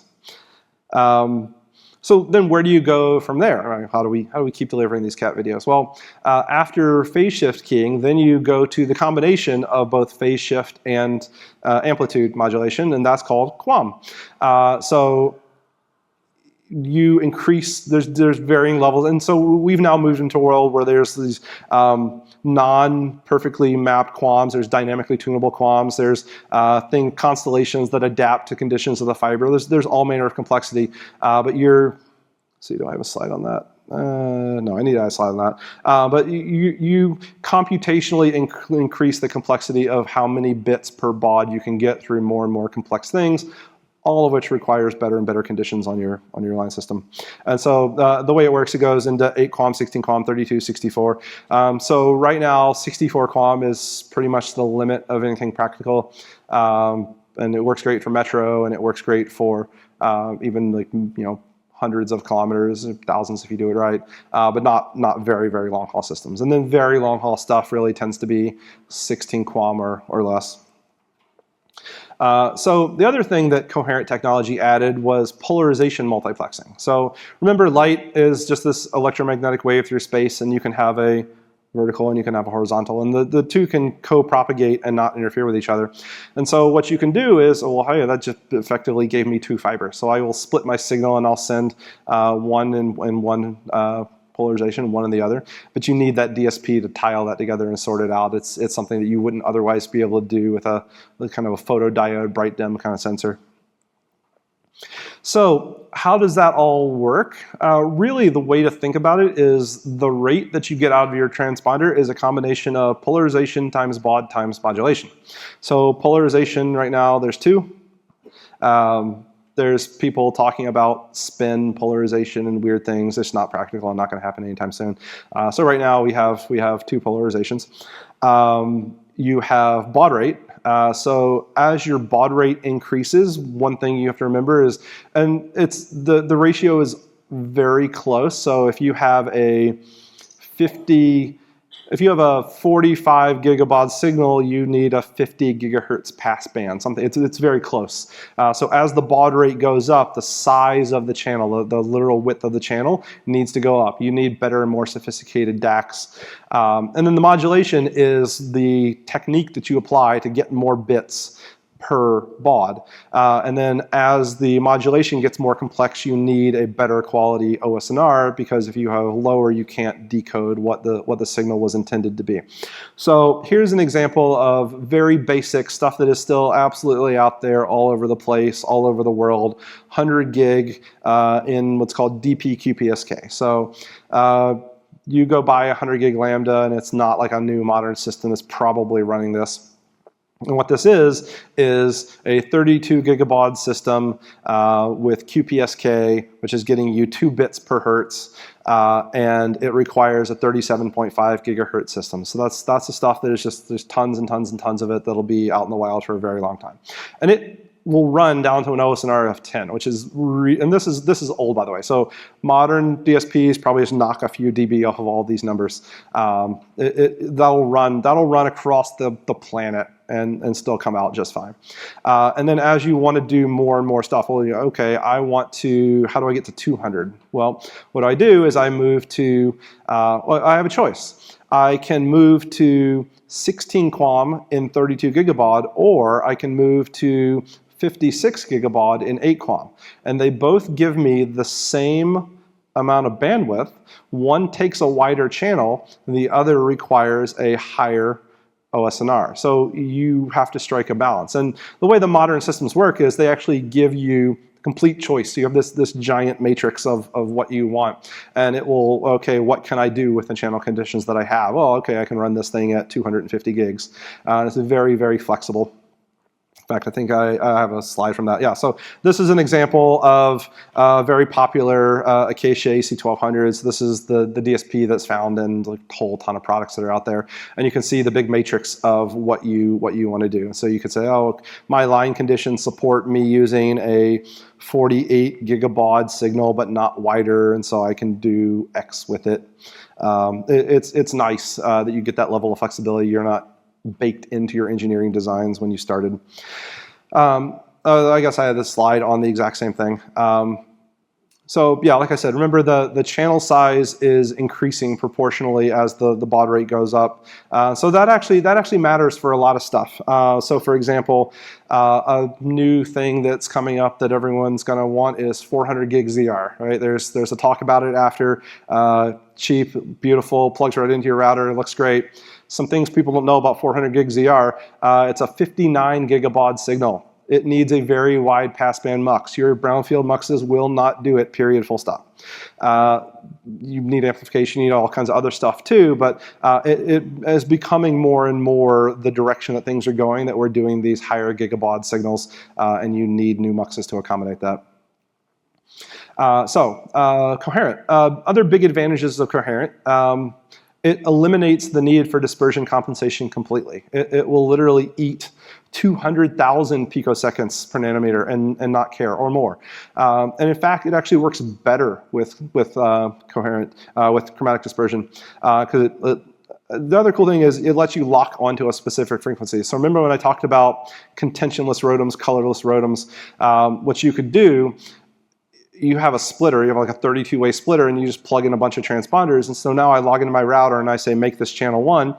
So then where do you go from there? Right? How do we keep delivering these cat videos? Well, after phase shift keying, then you go to the combination of both phase shift and amplitude modulation, and that's called QAM. So you increase, there's varying levels, and so we've now moved into a world where there's these non-perfectly mapped QAMs, there's dynamically tunable QAMs, there's constellations that adapt to conditions of the fiber, there's all manner of complexity, but see, do I have a slide on that? No, I need a slide on that. But you computationally increase the complexity of how many bits per baud you can get through more and more complex things, all of which requires better and better conditions on your line system. And so the way it works, it goes into 8 QAM, 16 QAM, 32, 64. So right now, 64 QAM is pretty much the limit of anything practical. And it works great for metro, and it works great for even like, hundreds of kilometers, thousands if you do it right, but not very, very long haul systems. And then very long haul stuff really tends to be 16 QAM or less. So the other thing that coherent technology added was polarization multiplexing. So remember, light is just this electromagnetic wave through space, and you can have a vertical and you can have a horizontal, and the two can co-propagate and not interfere with each other. And so what you can do is, well, hey, that just effectively gave me 2 fibers. So I will split my signal and I'll send one in one polarization, one in the other. But you need that DSP to tie all that together and sort it out. It's something that you wouldn't otherwise be able to do with a kind of a photodiode bright dim kind of sensor. So how does that all work? Really, the way to think about it is the rate that you get out of your transponder is a combination of polarization times baud times modulation. So polarization right now, there's 2. There's people talking about spin, polarization, and weird things. It's not practical and not going to happen anytime soon. So right now we have 2 polarizations. You have baud rate. So as your baud rate increases, one thing you have to remember is, and it's the ratio is very close. So if you have a 45 gigabaud signal, you need a 50 gigahertz passband. Something it's very close. So as the baud rate goes up, the size of the channel, the literal width of the channel, needs to go up. You need better and more sophisticated DACs. And then the modulation is the technique that you apply to get more bits per baud. And then as the modulation gets more complex, you need a better quality OSNR, because if you have lower, you can't decode what the signal was intended to be. So here's an example of very basic stuff that is still absolutely out there all over the place, all over the world. 100 gig in what's called DP-QPSK. So you go buy a 100 gig Lambda, and it's not like a new modern system that's probably running this. And what this is a 32 gigabaud system with QPSK, which is getting you 2 bits per hertz, and it requires a 37.5 gigahertz system. So that's the stuff that is just, there's tons and tons and tons of it that'll be out in the wild for a very long time. And it will run down to an OSNR of 10, which is, and this is old, by the way. So modern DSPs probably just knock a few dB off of all these numbers. That'll run across the planet and still come out just fine. And then as you want to do more and more stuff, well, okay, how do I get to 200? Well, what I do is I move to, well, I have a choice. I can move to 16 QAM in 32 gigabaud, or I can move to 56 gigabaud in 8 QAM. And they both give me the same amount of bandwidth. One takes a wider channel, and the other requires a higher OSNR. So you have to strike a balance. And the way the modern systems work is they actually give you complete choice. So you have this giant matrix of what you want, and it will, okay, what can I do with the channel conditions that I have? Well, okay, I can run this thing at 250 gigs. It's very, very flexible. In fact, I think I have a slide from that. Yeah, so this is an example of very popular Acacia AC1200s. This is the DSP that's found in a whole ton of products that are out there. And you can see the big matrix of what you want to do. So you could say, oh, my line conditions support me using a 48 gigabaud signal, but not wider, and so I can do X with it. It's nice that you get that level of flexibility. You're not baked into your engineering designs when you started. I guess I had this slide on the exact same thing. So yeah, like I said, remember the channel size is increasing proportionally as the baud rate goes up. So that actually matters for a lot of stuff. So for example, a new thing that's coming up that everyone's going to want is 400 gig ZR. Right? There's a talk about it after. Cheap, beautiful, plugs right into your router, looks great. Some things people don't know about 400 gig ZR. It's a 59 gigabaud signal. It needs a very wide passband mux. Your brownfield muxes will not do it, period, full stop. You need amplification, you need all kinds of other stuff too, but it is becoming more and more the direction that things are going, that we're doing these higher gigabaud signals, and you need new muxes to accommodate that. Coherent. Other big advantages of coherent. It eliminates the need for dispersion compensation completely. It will literally eat 200,000 picoseconds per nanometer and not care, or more. And in fact, it actually works better with coherent, with chromatic dispersion, because the other cool thing is it lets you lock onto a specific frequency. So remember when I talked about contentionless ROTMs, colorless ROTMs, what you could do, you have a splitter, you have like a 32-way splitter, and you just plug in a bunch of transponders. And so now I log into my router and I say, make this channel 1,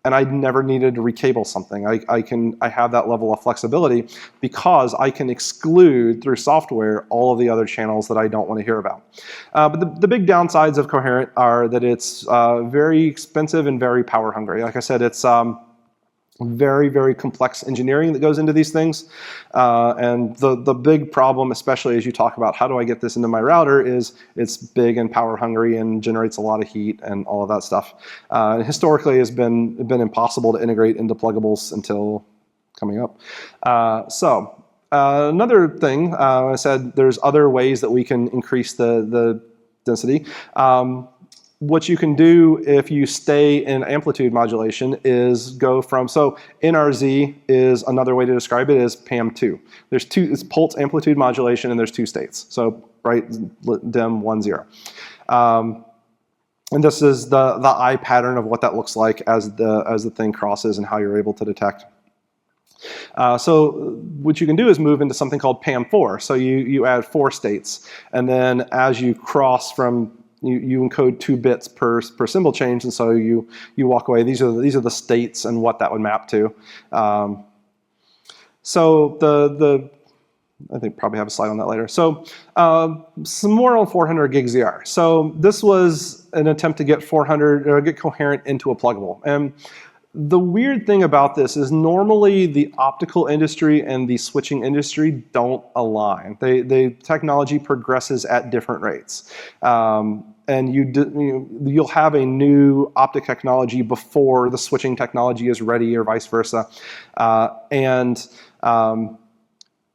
and I never needed to recable something. I have that level of flexibility because I can exclude through software all of the other channels that I don't want to hear about. But the big downsides of coherent are that it's very expensive and very power hungry. Like I said, it's very, very complex engineering that goes into these things. And the big problem, especially as you talk about how do I get this into my router, is it's big and power hungry and generates a lot of heat and all of that stuff. Historically, has been impossible to integrate into pluggables until coming up. Another thing, I said there's other ways that we can increase the density. What you can do if you stay in amplitude modulation is go from, so NRZ is another way to describe it, is PAM2. There's two, it's pulse amplitude modulation, and there's two states. So bright, dim, 1, 0. And this is the eye pattern of what that looks like as the thing crosses and how you're able to detect. So what you can do is move into something called PAM4. So you add 4 states, and then as you cross from, you encode 2 bits per symbol change, and so you walk away. These are the states and what that would map to. So I think probably have a slide on that later. So some more on 400 gig ZR. So this was an attempt to get 400 or get coherent into a pluggable. And the weird thing about this is normally the optical industry and the switching industry don't align. The technology progresses at different rates. And you'll have a new optic technology before the switching technology is ready, or vice versa.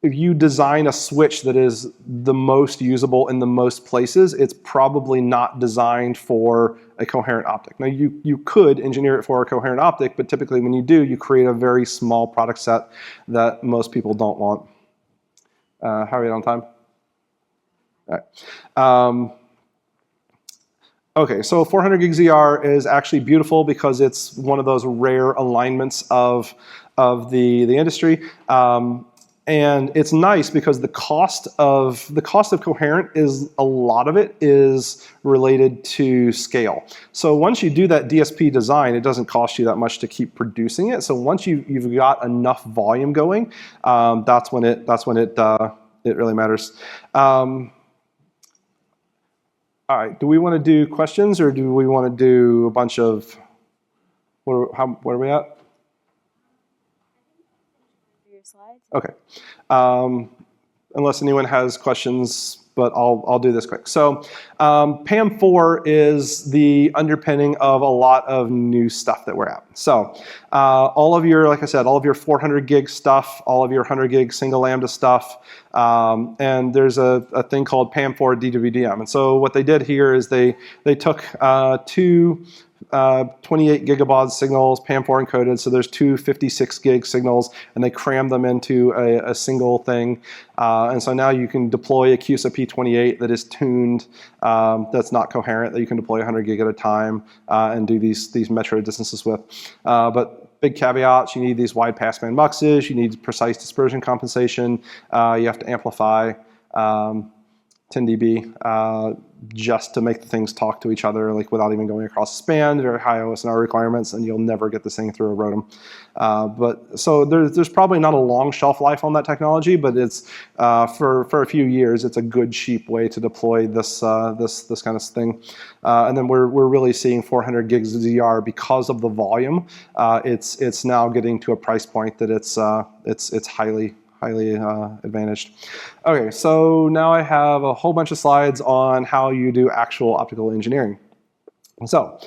If you design a switch that is the most usable in the most places, it's probably not designed for a coherent optic. Now, you could engineer it for a coherent optic, but typically when you do, you create a very small product set that most people don't want. How are we on time? All right. Okay, so 400 gig ZR is actually beautiful because it's one of those rare alignments of the industry. And it's nice because the cost of coherent is, a lot of it is related to scale. So once you do that DSP design, it doesn't cost you that much to keep producing it. So once you've got enough volume going, that's when it really matters. All right, do we want to do questions, or do we want to do a bunch of, where are we at? Okay. Unless anyone has questions, but I'll do this quick. So PAM4 is the underpinning of a lot of new stuff that we're at. So all of your, like I said, all of your 400 gig stuff, all of your 100 gig single lambda stuff, and there's a thing called PAM4 DWDM. And so what they did here is they took 2 28 gigabaud signals, PAM4 encoded, so there's 2 56 gig signals, and they crammed them into a single thing. And so now you can deploy a QSA P28 that is tuned, that's not coherent, that you can deploy 100 gig at a time and do these metro distances with. But big caveats, you need these wide passband muxes, you need precise dispersion compensation, you have to amplify 10 dB just to make the things talk to each other, like without even going across the span. There are high OSNR requirements, and you'll never get this thing through a Rotom. But so there's probably not a long shelf life on that technology, but it's for a few years, it's a good cheap way to deploy this this kind of thing. And then we're really seeing 400 gigs of ZR because of the volume. It's now getting to a price point that it's highly advantaged. Okay, so now I have a whole bunch of slides on how you do actual optical engineering. So,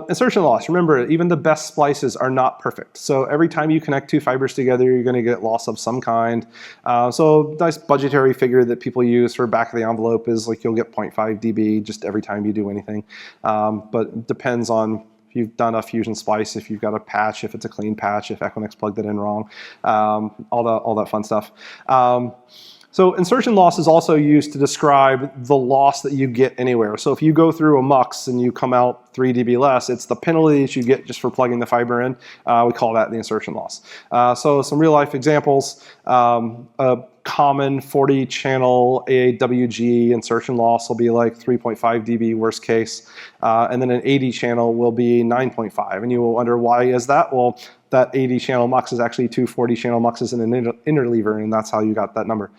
insertion loss. Remember, even the best splices are not perfect. So every time you connect 2 fibers together, you're going to get loss of some kind. So nice budgetary figure that people use for back of the envelope is like you'll get 0.5 dB just every time you do anything. But it depends on if you've done a fusion splice, if you've got a patch, if it's a clean patch, if Equinix plugged it in wrong, all that fun stuff. So insertion loss is also used to describe the loss that you get anywhere. So if you go through a mux and you come out 3 dB less, it's the penalty that you get just for plugging the fiber in. We call that the insertion loss. So some real life examples. A common 40-channel AWG insertion loss will be like 3.5 dB worst case. And then an 80-channel will be 9.5. And you will wonder, why is that? Well, that 80-channel mux is actually 2 40-channel muxes and an interleaver, and that's how you got that number.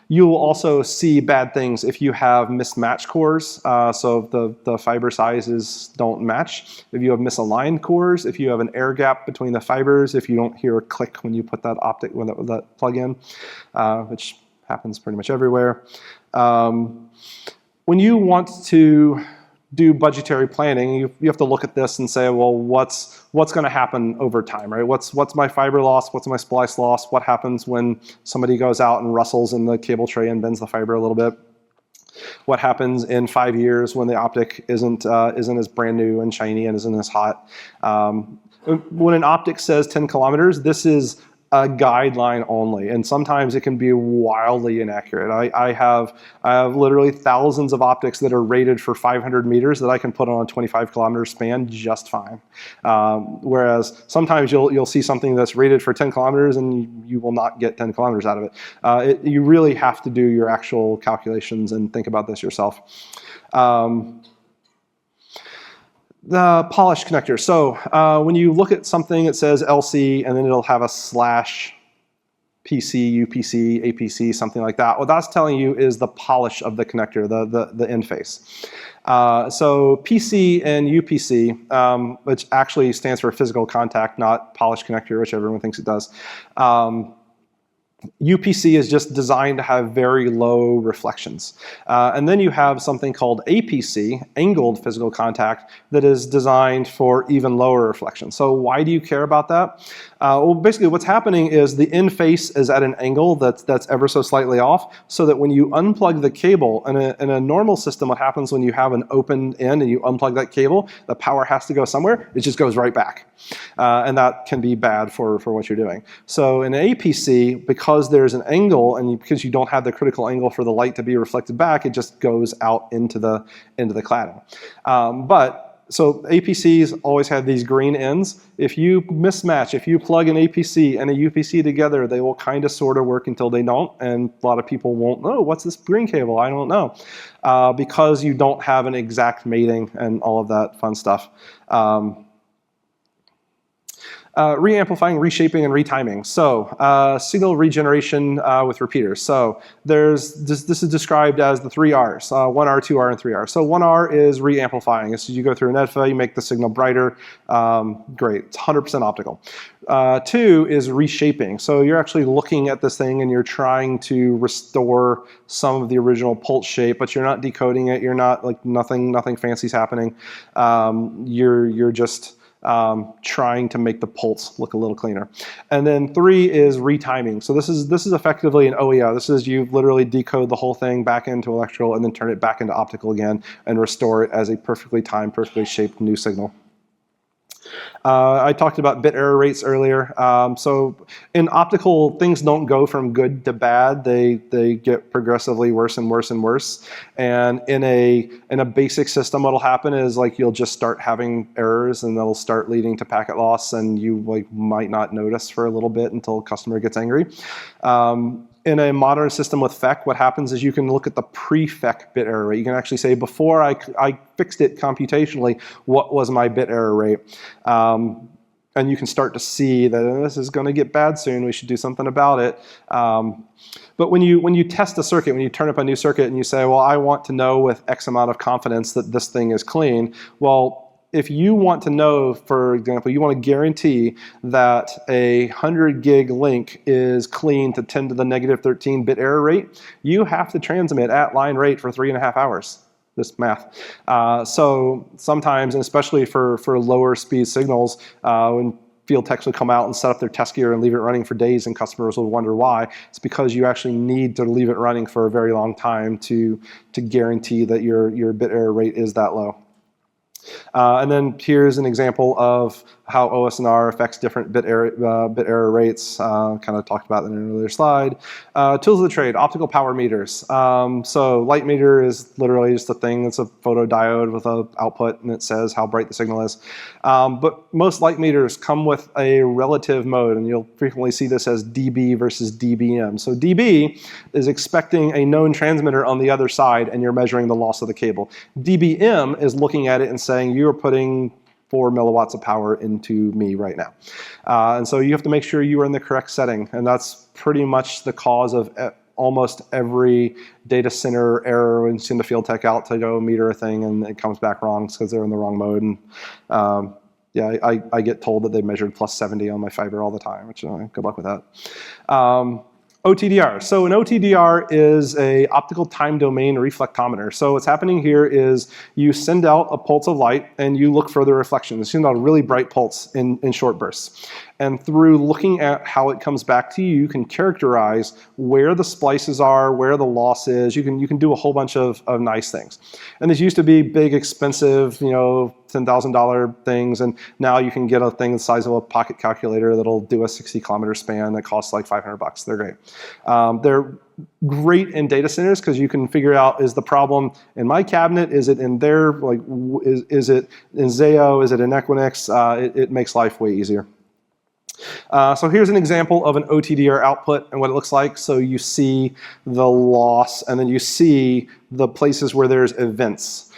You will also see bad things if you have mismatched cores, so the fiber sizes don't match. If you have misaligned cores, if you have an air gap between the fibers, if you don't hear a click when you put that optic, when that plug in, which happens pretty much everywhere. When you want to do budgetary planning, you have to look at this and say, well, what's going to happen over time, right? What's my fiber loss? What's my splice loss? What happens when somebody goes out and rustles in the cable tray and bends the fiber a little bit? What happens in 5 years when the optic isn't as brand new and shiny and isn't as hot? When an optic says 10 kilometers, this is a guideline only, and sometimes it can be wildly inaccurate. I have literally thousands of optics that are rated for 500 meters that I can put on a 25 kilometer span just fine. Whereas sometimes you'll see something that's rated for 10 kilometers and you will not get 10 kilometers out of it. You really have to do your actual calculations and think about this yourself. The polish connector. So when you look at something, it says LC, and then it'll have a slash PC, UPC, APC, something like that. What that's telling you is the polish of the connector, the interface. So PC and UPC, which actually stands for physical contact, not polish connector, which everyone thinks it does. UPC is just designed to have very low reflections. And then you have something called APC, angled physical contact, that is designed for even lower reflections. So why do you care about that? Well, basically what's happening is the in face is at an angle that's ever so slightly off, so that when you unplug the cable, in a normal system, what happens when you have an open end and you unplug that cable, the power has to go somewhere, it just goes right back. And that can be bad for what you're doing. So in APC, because there's an angle and because you don't have the critical angle for the light to be reflected back, it just goes out into the cladding. So APCs always have these green ends. If you mismatch, if you plug an APC and a UPC together, they will kind of sort of work until they don't, and a lot of people won't know, what's this green cable? I don't know. Because you don't have an exact mating and all of that fun stuff. Reamplifying, reshaping, and retiming. So signal regeneration with repeaters. So this is described as the 3 R's, 1R, 2R, and 3R. So 1R is reamplifying. This is you go through an EDFA, you make the signal brighter. Great, it's 100% optical. 2 is reshaping. So you're actually looking at this thing and you're trying to restore some of the original pulse shape, but you're not decoding it. You're not, like, nothing fancy's happening. You're just trying to make the pulse look a little cleaner. And then 3 is retiming. So this is effectively an OEO. This is you literally decode the whole thing back into electrical and then turn it back into optical again and restore it as a perfectly timed, perfectly shaped new signal. I talked about bit error rates earlier. So in optical, things don't go from good to bad. They get progressively worse and worse and worse. And in a basic system, what'll happen is, like, you'll just start having errors and they'll start leading to packet loss, and you might not notice for a little bit until a customer gets angry. In a modern system with FEC, what happens is you can look at the pre-FEC bit error rate. You can actually say, before I fixed it computationally, what was my bit error rate? And you can start to see that this is going to get bad soon. We should do something about it. But when you test a circuit, when you turn up a new circuit and you say, well, I want to know with X amount of confidence that this thing is clean, well, if you want to know, for example, you want to guarantee that a 100 gig link is clean to 10 to the negative 13 bit error rate, you have to transmit at line rate for 3.5 hours. This math. So sometimes, and especially for lower speed signals, when field techs would come out and set up their test gear and leave it running for days, and customers would wonder why. It's because you actually need to leave it running for a very long time to guarantee that your bit error rate is that low. And then here's an example of how OSNR affects different bit error rates. Kind of talked about that in an earlier slide. Tools of the trade, optical power meters. So light meter is literally just a thing. It's a photodiode with an output, and it says how bright the signal is. But most light meters come with a relative mode, and you'll frequently see this as dB versus dBm. So dB is expecting a known transmitter on the other side, and you're measuring the loss of the cable. dBm is looking at it and saying, you're putting 4 milliwatts of power into me right now. And so you have to make sure you are in the correct setting, and that's pretty much the cause of almost every data center error when you send the field tech out to go meter a thing and it comes back wrong because they're in the wrong mode. And yeah, I get told that they measured plus 70 on my fiber all the time, which good luck with that. OTDR. So an OTDR is a optical time domain reflectometer. So what's happening here is you send out a pulse of light and you look for the reflection. You send out a really bright pulse in short bursts. And through looking at how it comes back to you, you can characterize where the splices are, where the loss is. You can do a whole bunch of nice things. And these used to be big, expensive, $10,000 things, and now you can get a thing the size of a pocket calculator that'll do a 60-kilometer span that costs like $500. They're great. They're great in data centers because you can figure out, is the problem in my cabinet? Is it in there? Like, is it in Zayo? Is it in Equinix? It makes life way easier. So here's an example of an OTDR output and what it looks like. So you see the loss, and then you see the places where there's events.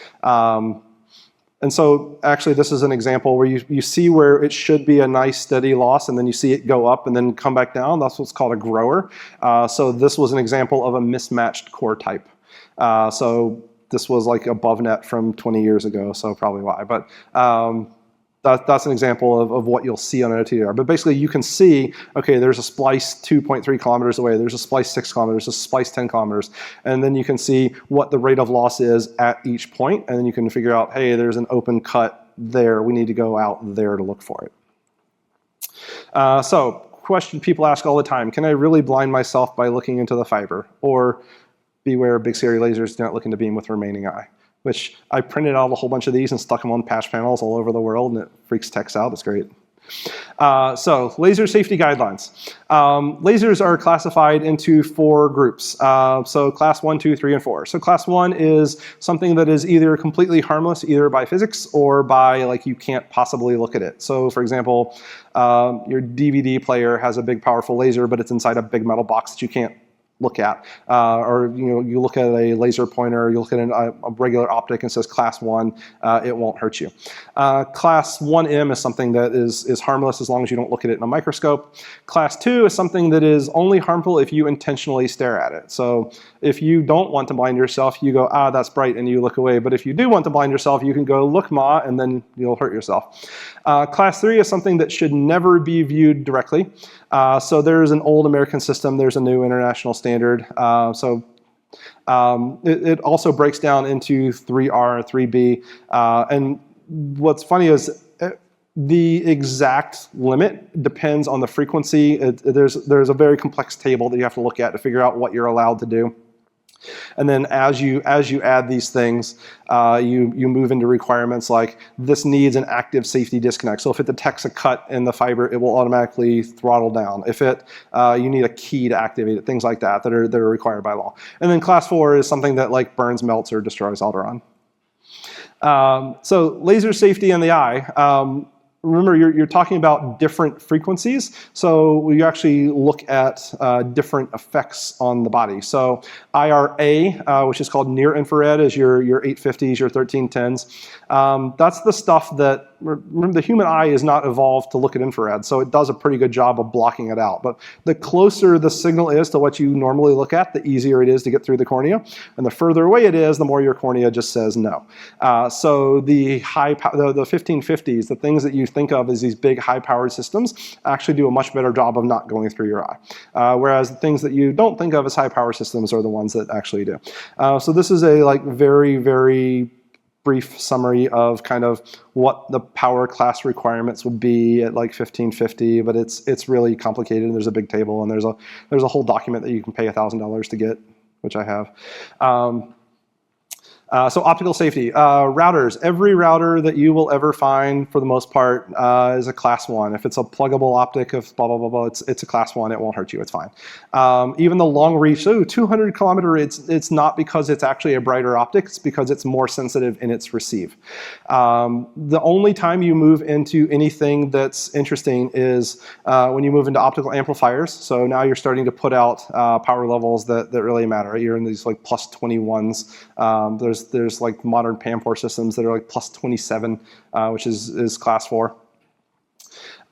And so actually this is an example where you see where it should be a nice steady loss, and then you see it go up and then come back down. That's what's called a grower. So this was an example of a mismatched core type. So this was like above net from 20 years ago, so probably why. But that's an example of what you'll see on an OTDR. But basically you can see, okay, there's a splice 2.3 kilometers away, there's a splice 6 kilometers, there's a splice 10 kilometers, and then you can see what the rate of loss is at each point, and then you can figure out, hey, there's an open cut there, we need to go out there to look for it. So, question people ask all the time, can I really blind myself by looking into the fiber? Or beware, big scary lasers do not look into beam with remaining eye. Which I printed out a whole bunch of these and stuck them on patch panels all over the world, and it freaks techs out. It's great. So laser safety guidelines. Lasers are classified into 4 groups. So class 1, 2, 3, and 4. So class 1 is something that is either completely harmless, either by physics or by like you can't possibly look at it. So for example, your DVD player has a big powerful laser, but it's inside a big metal box that you can't look at, or you look at a laser pointer, you look at a regular optic and it says class 1, it won't hurt you. Class 1M is something that is harmless as long as you don't look at it in a microscope. Class 2 is something that is only harmful if you intentionally stare at it. So if you don't want to blind yourself, you go, ah, that's bright, and you look away. But if you do want to blind yourself, you can go, look, ma, and then you'll hurt yourself. Class 3 is something that should never be viewed directly. So there's an old American system, there's a new international standard. It also breaks down into 3R, 3B. And what's funny is the exact limit depends on the frequency. There's a very complex table that you have to look at to figure out what you're allowed to do. And then as you add these things, you move into requirements like this needs an active safety disconnect. So if it detects a cut in the fiber, it will automatically throttle down. If you need a key to activate it, things like that are required by law. And then class 4 is something that like burns, melts, or destroys Alderon. So laser safety in the eye. Remember, you're talking about different frequencies, so we actually look at different effects on the body. So IRA, which is called near infrared, is your 850s, your 1310s. That's the stuff that, remember, the human eye is not evolved to look at infrared, so it does a pretty good job of blocking it out. But the closer the signal is to what you normally look at, the easier it is to get through the cornea. And the further away it is, the more your cornea just says no. So the 1550s, the things that you think of as these big high-powered systems, actually do a much better job of not going through your eye. Whereas the things that you don't think of as high-power systems are the ones that actually do. So this is a very, very brief summary of kind of what the power class requirements would be at like 1550, but it's really complicated, and there's a big table, and there's a whole document that you can pay $1,000 to get, which I have. So optical safety. Routers. Every router that you will ever find, for the most part, is a class 1. If it's a pluggable optic of blah, blah, blah, blah, it's a class 1. It won't hurt you. It's fine. Even the long reach, 200 kilometer, it's not because it's actually a brighter optic. It's because it's more sensitive in its receive. The only time you move into anything that's interesting is when you move into optical amplifiers. So now you're starting to put out power levels that really matter. Right? You're in these like plus 21s. There's like modern PAM4 systems that are like plus 27, which is class 4.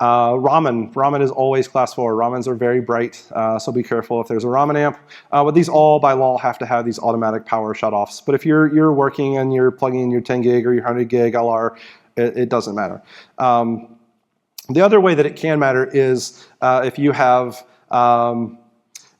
Raman is always class 4. Ramans are very bright, so be careful if there's a Raman amp. But these all by law have to have these automatic power shutoffs. But if you're working and you're plugging in your 10 gig or your 100 gig LR, it doesn't matter. The other way that it can matter is if you have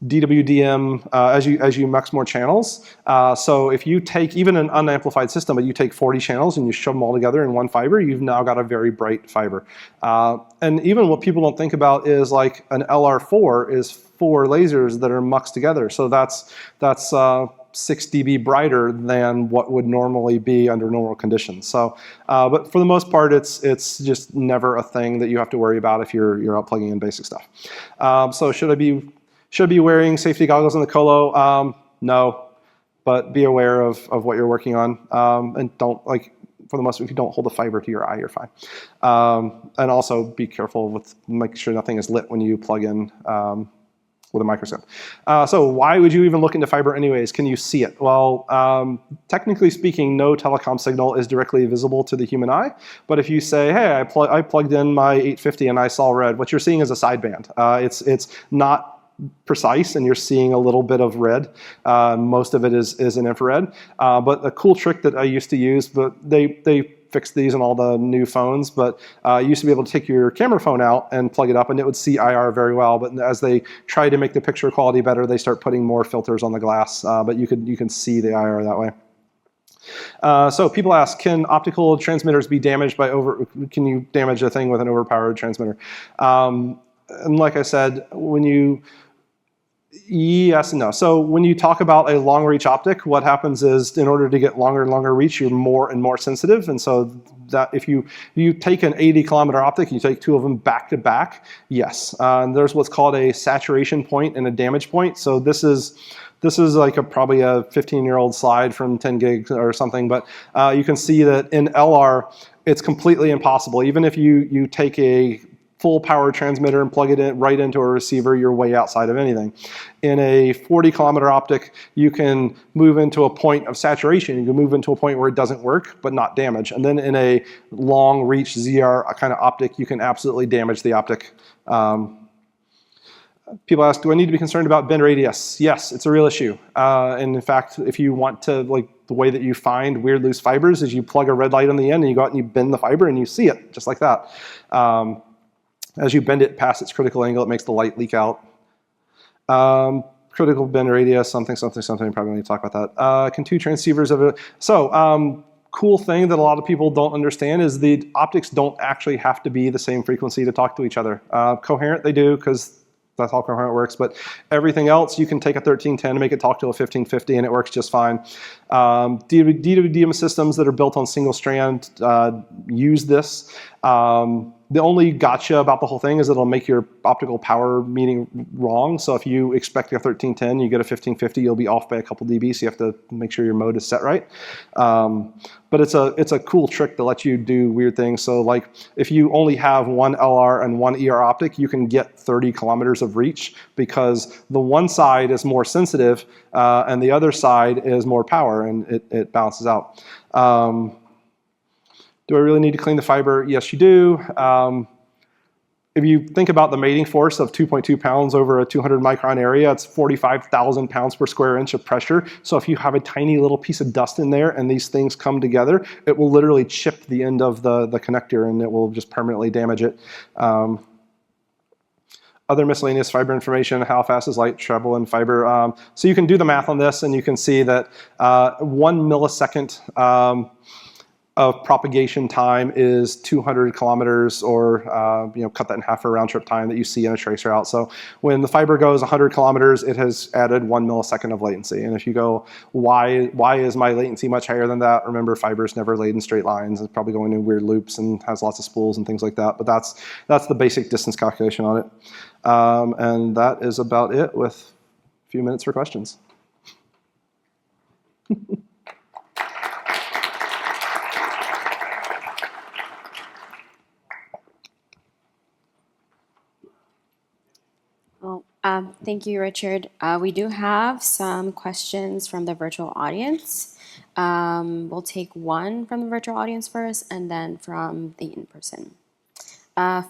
DWDM as you mux more channels. So if you take even an unamplified system, but you take 40 channels and you shove them all together in one fiber, you've now got a very bright fiber. And even what people don't think about is like an LR4 is 4 lasers that are muxed together. So that's 6 dB brighter than what would normally be under normal conditions. So, but for the most part, it's just never a thing that you have to worry about if you're out plugging in basic stuff. So should I be wearing safety goggles in the colo? No, but be aware of what you're working on, and don't, like, for the most part, if you don't hold the fiber to your eye, you're fine. And also be careful with making sure nothing is lit when you plug in with a microscope. So why would you even look into fiber anyways? Can you see it? Well, technically speaking, no telecom signal is directly visible to the human eye. But if you say, hey, I plugged in my 850 and I saw red, what you're seeing is a sideband. It's not precise, and you're seeing a little bit of red. Most of it is in infrared. But a cool trick that I used to use, but they fixed these in all the new phones, but you used to be able to take your camera phone out and plug it up and it would see IR very well. But as they try to make the picture quality better, they start putting more filters on the glass, but you can see the IR that way. So people ask, can optical transmitters be damaged by can you damage a thing with an overpowered transmitter? And like I said, yes and no. So when you talk about a long reach optic, what happens is in order to get longer and longer reach, you're more and more sensitive. And so that if you take an 80-kilometer optic and you take 2 of them back to back, yes. There's what's called a saturation point and a damage point. So this is like probably a 15-year-old slide from 10 gigs or something, but you can see that in LR, it's completely impossible. Even if you take a full power transmitter and plug it in right into a receiver, you're way outside of anything. In a 40-kilometer optic, you can move into a point of saturation. You can move into a point where it doesn't work, but not damage. And then in a long reach ZR kind of optic, you can absolutely damage the optic. People ask, do I need to be concerned about bend radius? Yes, it's a real issue. And in fact, if you want to, like, the way that you find weird loose fibers is you plug a red light on the end and you go out and you bend the fiber and you see it, just like that. As you bend it past its critical angle, it makes the light leak out. Critical bend radius, something, probably need to talk about that. Can 2 transceivers of it? So, cool thing that a lot of people don't understand is the optics don't actually have to be the same frequency to talk to each other. Coherent, they do, because that's how coherent works, but everything else, you can take a 1310 and make it talk to a 1550 and it works just fine. DWDM systems that are built on single strand use this. The only gotcha about the whole thing is it'll make your optical power meaning wrong. So if you expect a 1310, you get a 1550, you'll be off by a couple dB, so you have to make sure your mode is set right. But it's a cool trick to let you do weird things. So like if you only have one LR and one ER optic, you can get 30 kilometers of reach because the one side is more sensitive and the other side is more power, and it balances out. Do I really need to clean the fiber? Yes, you do. If you think about the mating force of 2.2 pounds over a 200 micron area, it's 45,000 pounds per square inch of pressure. So if you have a tiny little piece of dust in there and these things come together, it will literally chip the end of the connector and it will just permanently damage it. Other miscellaneous fiber information, how fast is light travel in fiber. So you can do the math on this and you can see that 1 millisecond of propagation time is 200 kilometers, or cut that in half for round trip time that you see in a tracer out. So when the fiber goes 100 kilometers, it has added 1 millisecond of latency. And if you go, why is my latency much higher than that? Remember, fiber is never laid in straight lines. It's probably going in weird loops and has lots of spools and things like that. But that's the basic distance calculation on it. And that is about it, with a few minutes for questions. Thank you, Richard. We do have some questions from the virtual audience. We'll take one from the virtual audience first and then from the in-person.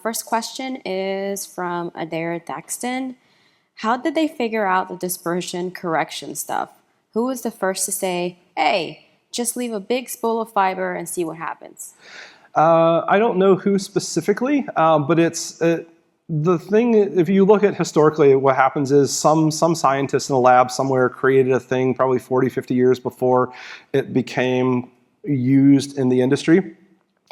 First question is from Adair Thaxton. How did they figure out the dispersion correction stuff? Who was the first to say, hey, just leave a big spool of fiber and see what happens? I don't know who specifically, but the thing, if you look at historically, what happens is some scientist in a lab somewhere created a thing probably 40, 50 years before it became used in the industry.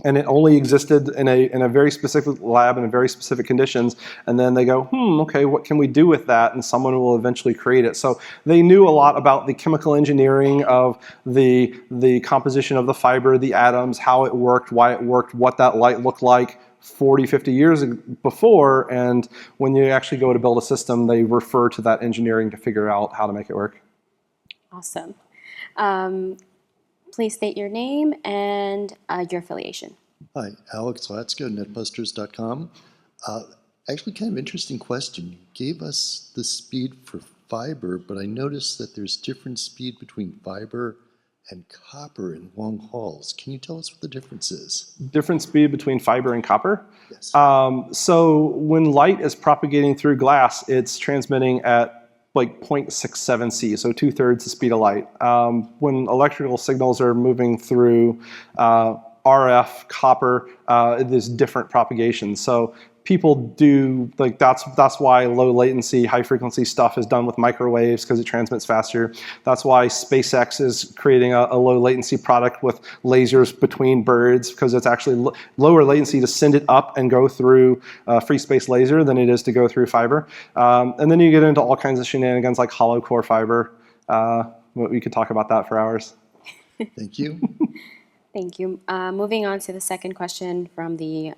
And it only existed in a very specific lab in very specific conditions. And then they go, okay, what can we do with that? And someone will eventually create it. So they knew a lot about the chemical engineering of the composition of the fiber, the atoms, how it worked, why it worked, what that light looked like 40, 50 years before. And when you actually go to build a system, they refer to that engineering to figure out how to make it work. Awesome. Please state your name and your affiliation. Hi, Alex Latsko, netbusters.com. Actually, kind of interesting question. You gave us the speed for fiber, but I noticed that there's different speed between fiber and copper in long hauls. Can you tell us what the difference is? Different speed between fiber and copper? Yes. So when light is propagating through glass, it's transmitting at like 0.67 C, so 2/3 the speed of light. When electrical signals are moving through RF, copper, there's different propagation. So people do, like that's why low latency, high frequency stuff is done with microwaves because it transmits faster. That's why SpaceX is creating a low latency product with lasers between birds because it's actually lower latency to send it up and go through free space laser than it is to go through fiber. And then you get into all kinds of shenanigans like hollow core fiber. We could talk about that for hours. Thank you. Thank you. Moving on to the second question from the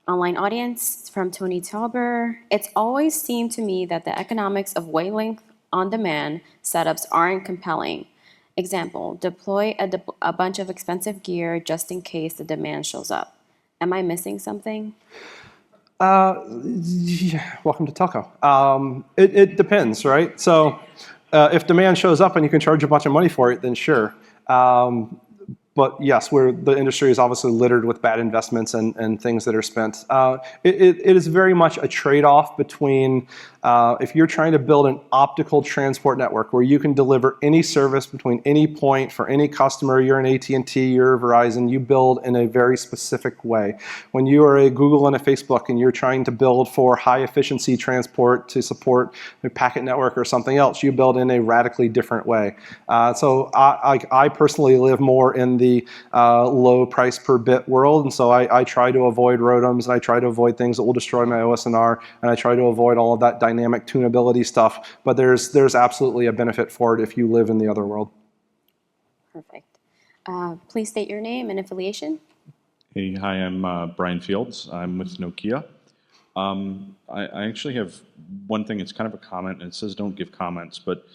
online audience from Tony Tauber. It's always seemed to me that the economics of wavelength on demand setups aren't compelling. Example, deploy a bunch of expensive gear just in case the demand shows up. Am I missing something? Yeah, welcome to telco. It depends, right? So if demand shows up and you can charge a bunch of money for it, then sure. But yes, the industry is obviously littered with bad investments and things that are spent. It is very much a trade-off between if you're trying to build an optical transport network where you can deliver any service between any point for any customer, you're an AT&T, you're Verizon, you build in a very specific way. When you are a Google and a Facebook and you're trying to build for high efficiency transport to support a packet network or something else, you build in a radically different way. So I personally live more in the low price per bit world, and so I try to avoid Rotoms, and I try to avoid things that will destroy my OSNR, and I try to avoid all of that dynamic tunability stuff, but there's absolutely a benefit for it if you live in the other world. Perfect. Please state your name and affiliation. Hey, hi, I'm Brian Fields. I'm with Nokia. I actually have one thing. It's kind of a comment, and it says don't give comments, but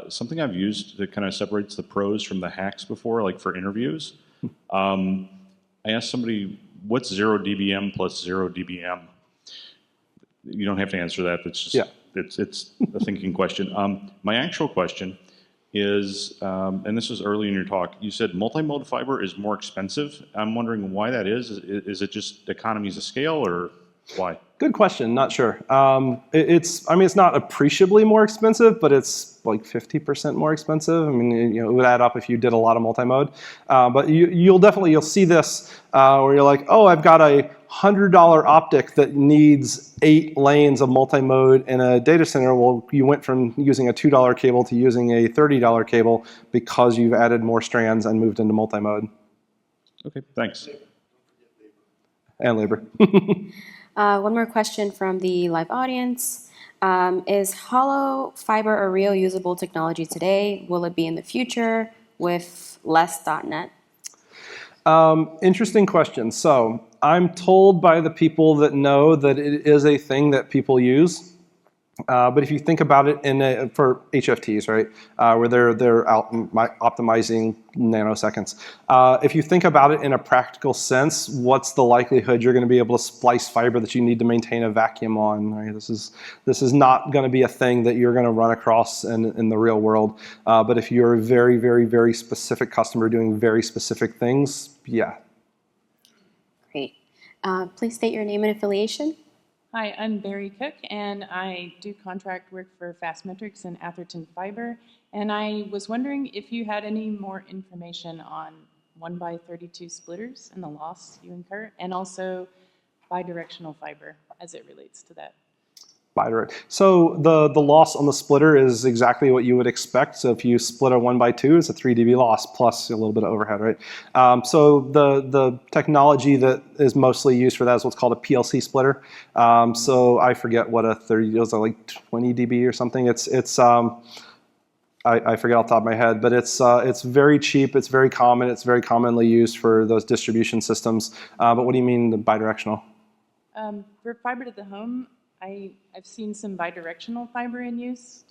something I've used that kind of separates the pros from the hacks before, like for interviews. I asked somebody, what's 0 dBm plus 0 dBm? You don't have to answer that. It's just, it's a thinking question. My actual question is, and this was early in your talk, you said multimode fiber is more expensive. I'm wondering why that is. Is it just economies of scale, or why? Good question. Not sure. It's not appreciably more expensive, but it's like 50% more expensive. I mean, it would add up if you did a lot of multimode. But you'll see this where you're like, oh, I've got a $100 optic that needs 8 lanes of multimode in a data center. Well, you went from using a $2 cable to using a $30 cable because you've added more strands and moved into multimode. Okay, thanks. And labor. One more question from the live audience. Is hollow fiber a real usable technology today? Will it be in the future with less .NET? Interesting question. So I'm told by the people that know that it is a thing that people use. But if you think about it for HFTs, right, where they're out optimizing nanoseconds. If you think about it in a practical sense, what's the likelihood you're going to be able to splice fiber that you need to maintain a vacuum on? Right? This is not going to be a thing that you're going to run across in the real world. But if you're a very, very, very specific customer doing very specific things, yeah. Great. Please state your name and affiliation. Hi, I'm Barry Cook, and I do contract work for Fastmetrics and Atherton Fiber. And I was wondering if you had any more information on 1x32 splitters and the loss you incur, and also bidirectional fiber as it relates to that? Bidirect. So the loss on the splitter is exactly what you would expect. So if you split a 1x2, it's a 3 dB loss plus a little bit of overhead, right? So the technology that is mostly used for that is what's called a PLC splitter. So I forget what a 30, it was like 20 dB or something. I forget off the top of my head, but it's very cheap, it's very common, it's very commonly used for those distribution systems. But what do you mean the bidirectional? For fiber to the home, I've seen some bidirectional fiber in use,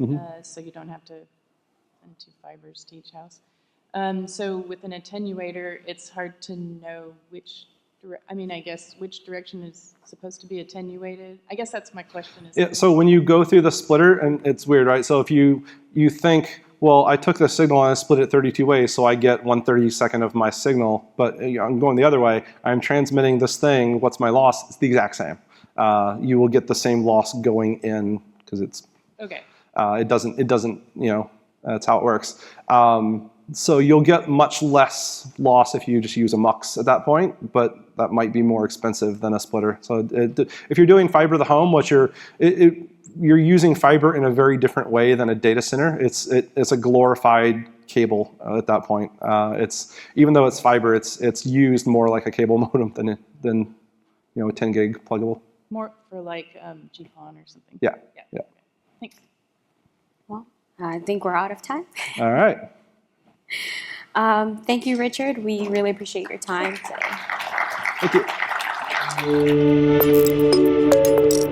so you don't have to send 2 fibers to each house. So with an attenuator, it's hard to know which which direction is supposed to be attenuated. I guess that's my question. So when you go through the splitter, and it's weird, right? So if you think, well, I took the signal and I split it 32 ways, so I get 1/32 of my signal, but I'm going the other way. I'm transmitting this thing. What's my loss? It's the exact same. You will get the same loss going in because it's okay. It doesn't. That's how it works. So you'll get much less loss if you just use a mux at that point, but that might be more expensive than a splitter. So if you're doing fiber to the home, you're using fiber in a very different way than a data center. It's a glorified cable at that point. Even though it's fiber, it's used more like a cable modem than a 10 gig pluggable. More for like GPON or something. Yeah. Okay. Thanks. Well, I think we're out of time. All right. Thank you, Richard. We really appreciate your time today. Thank you.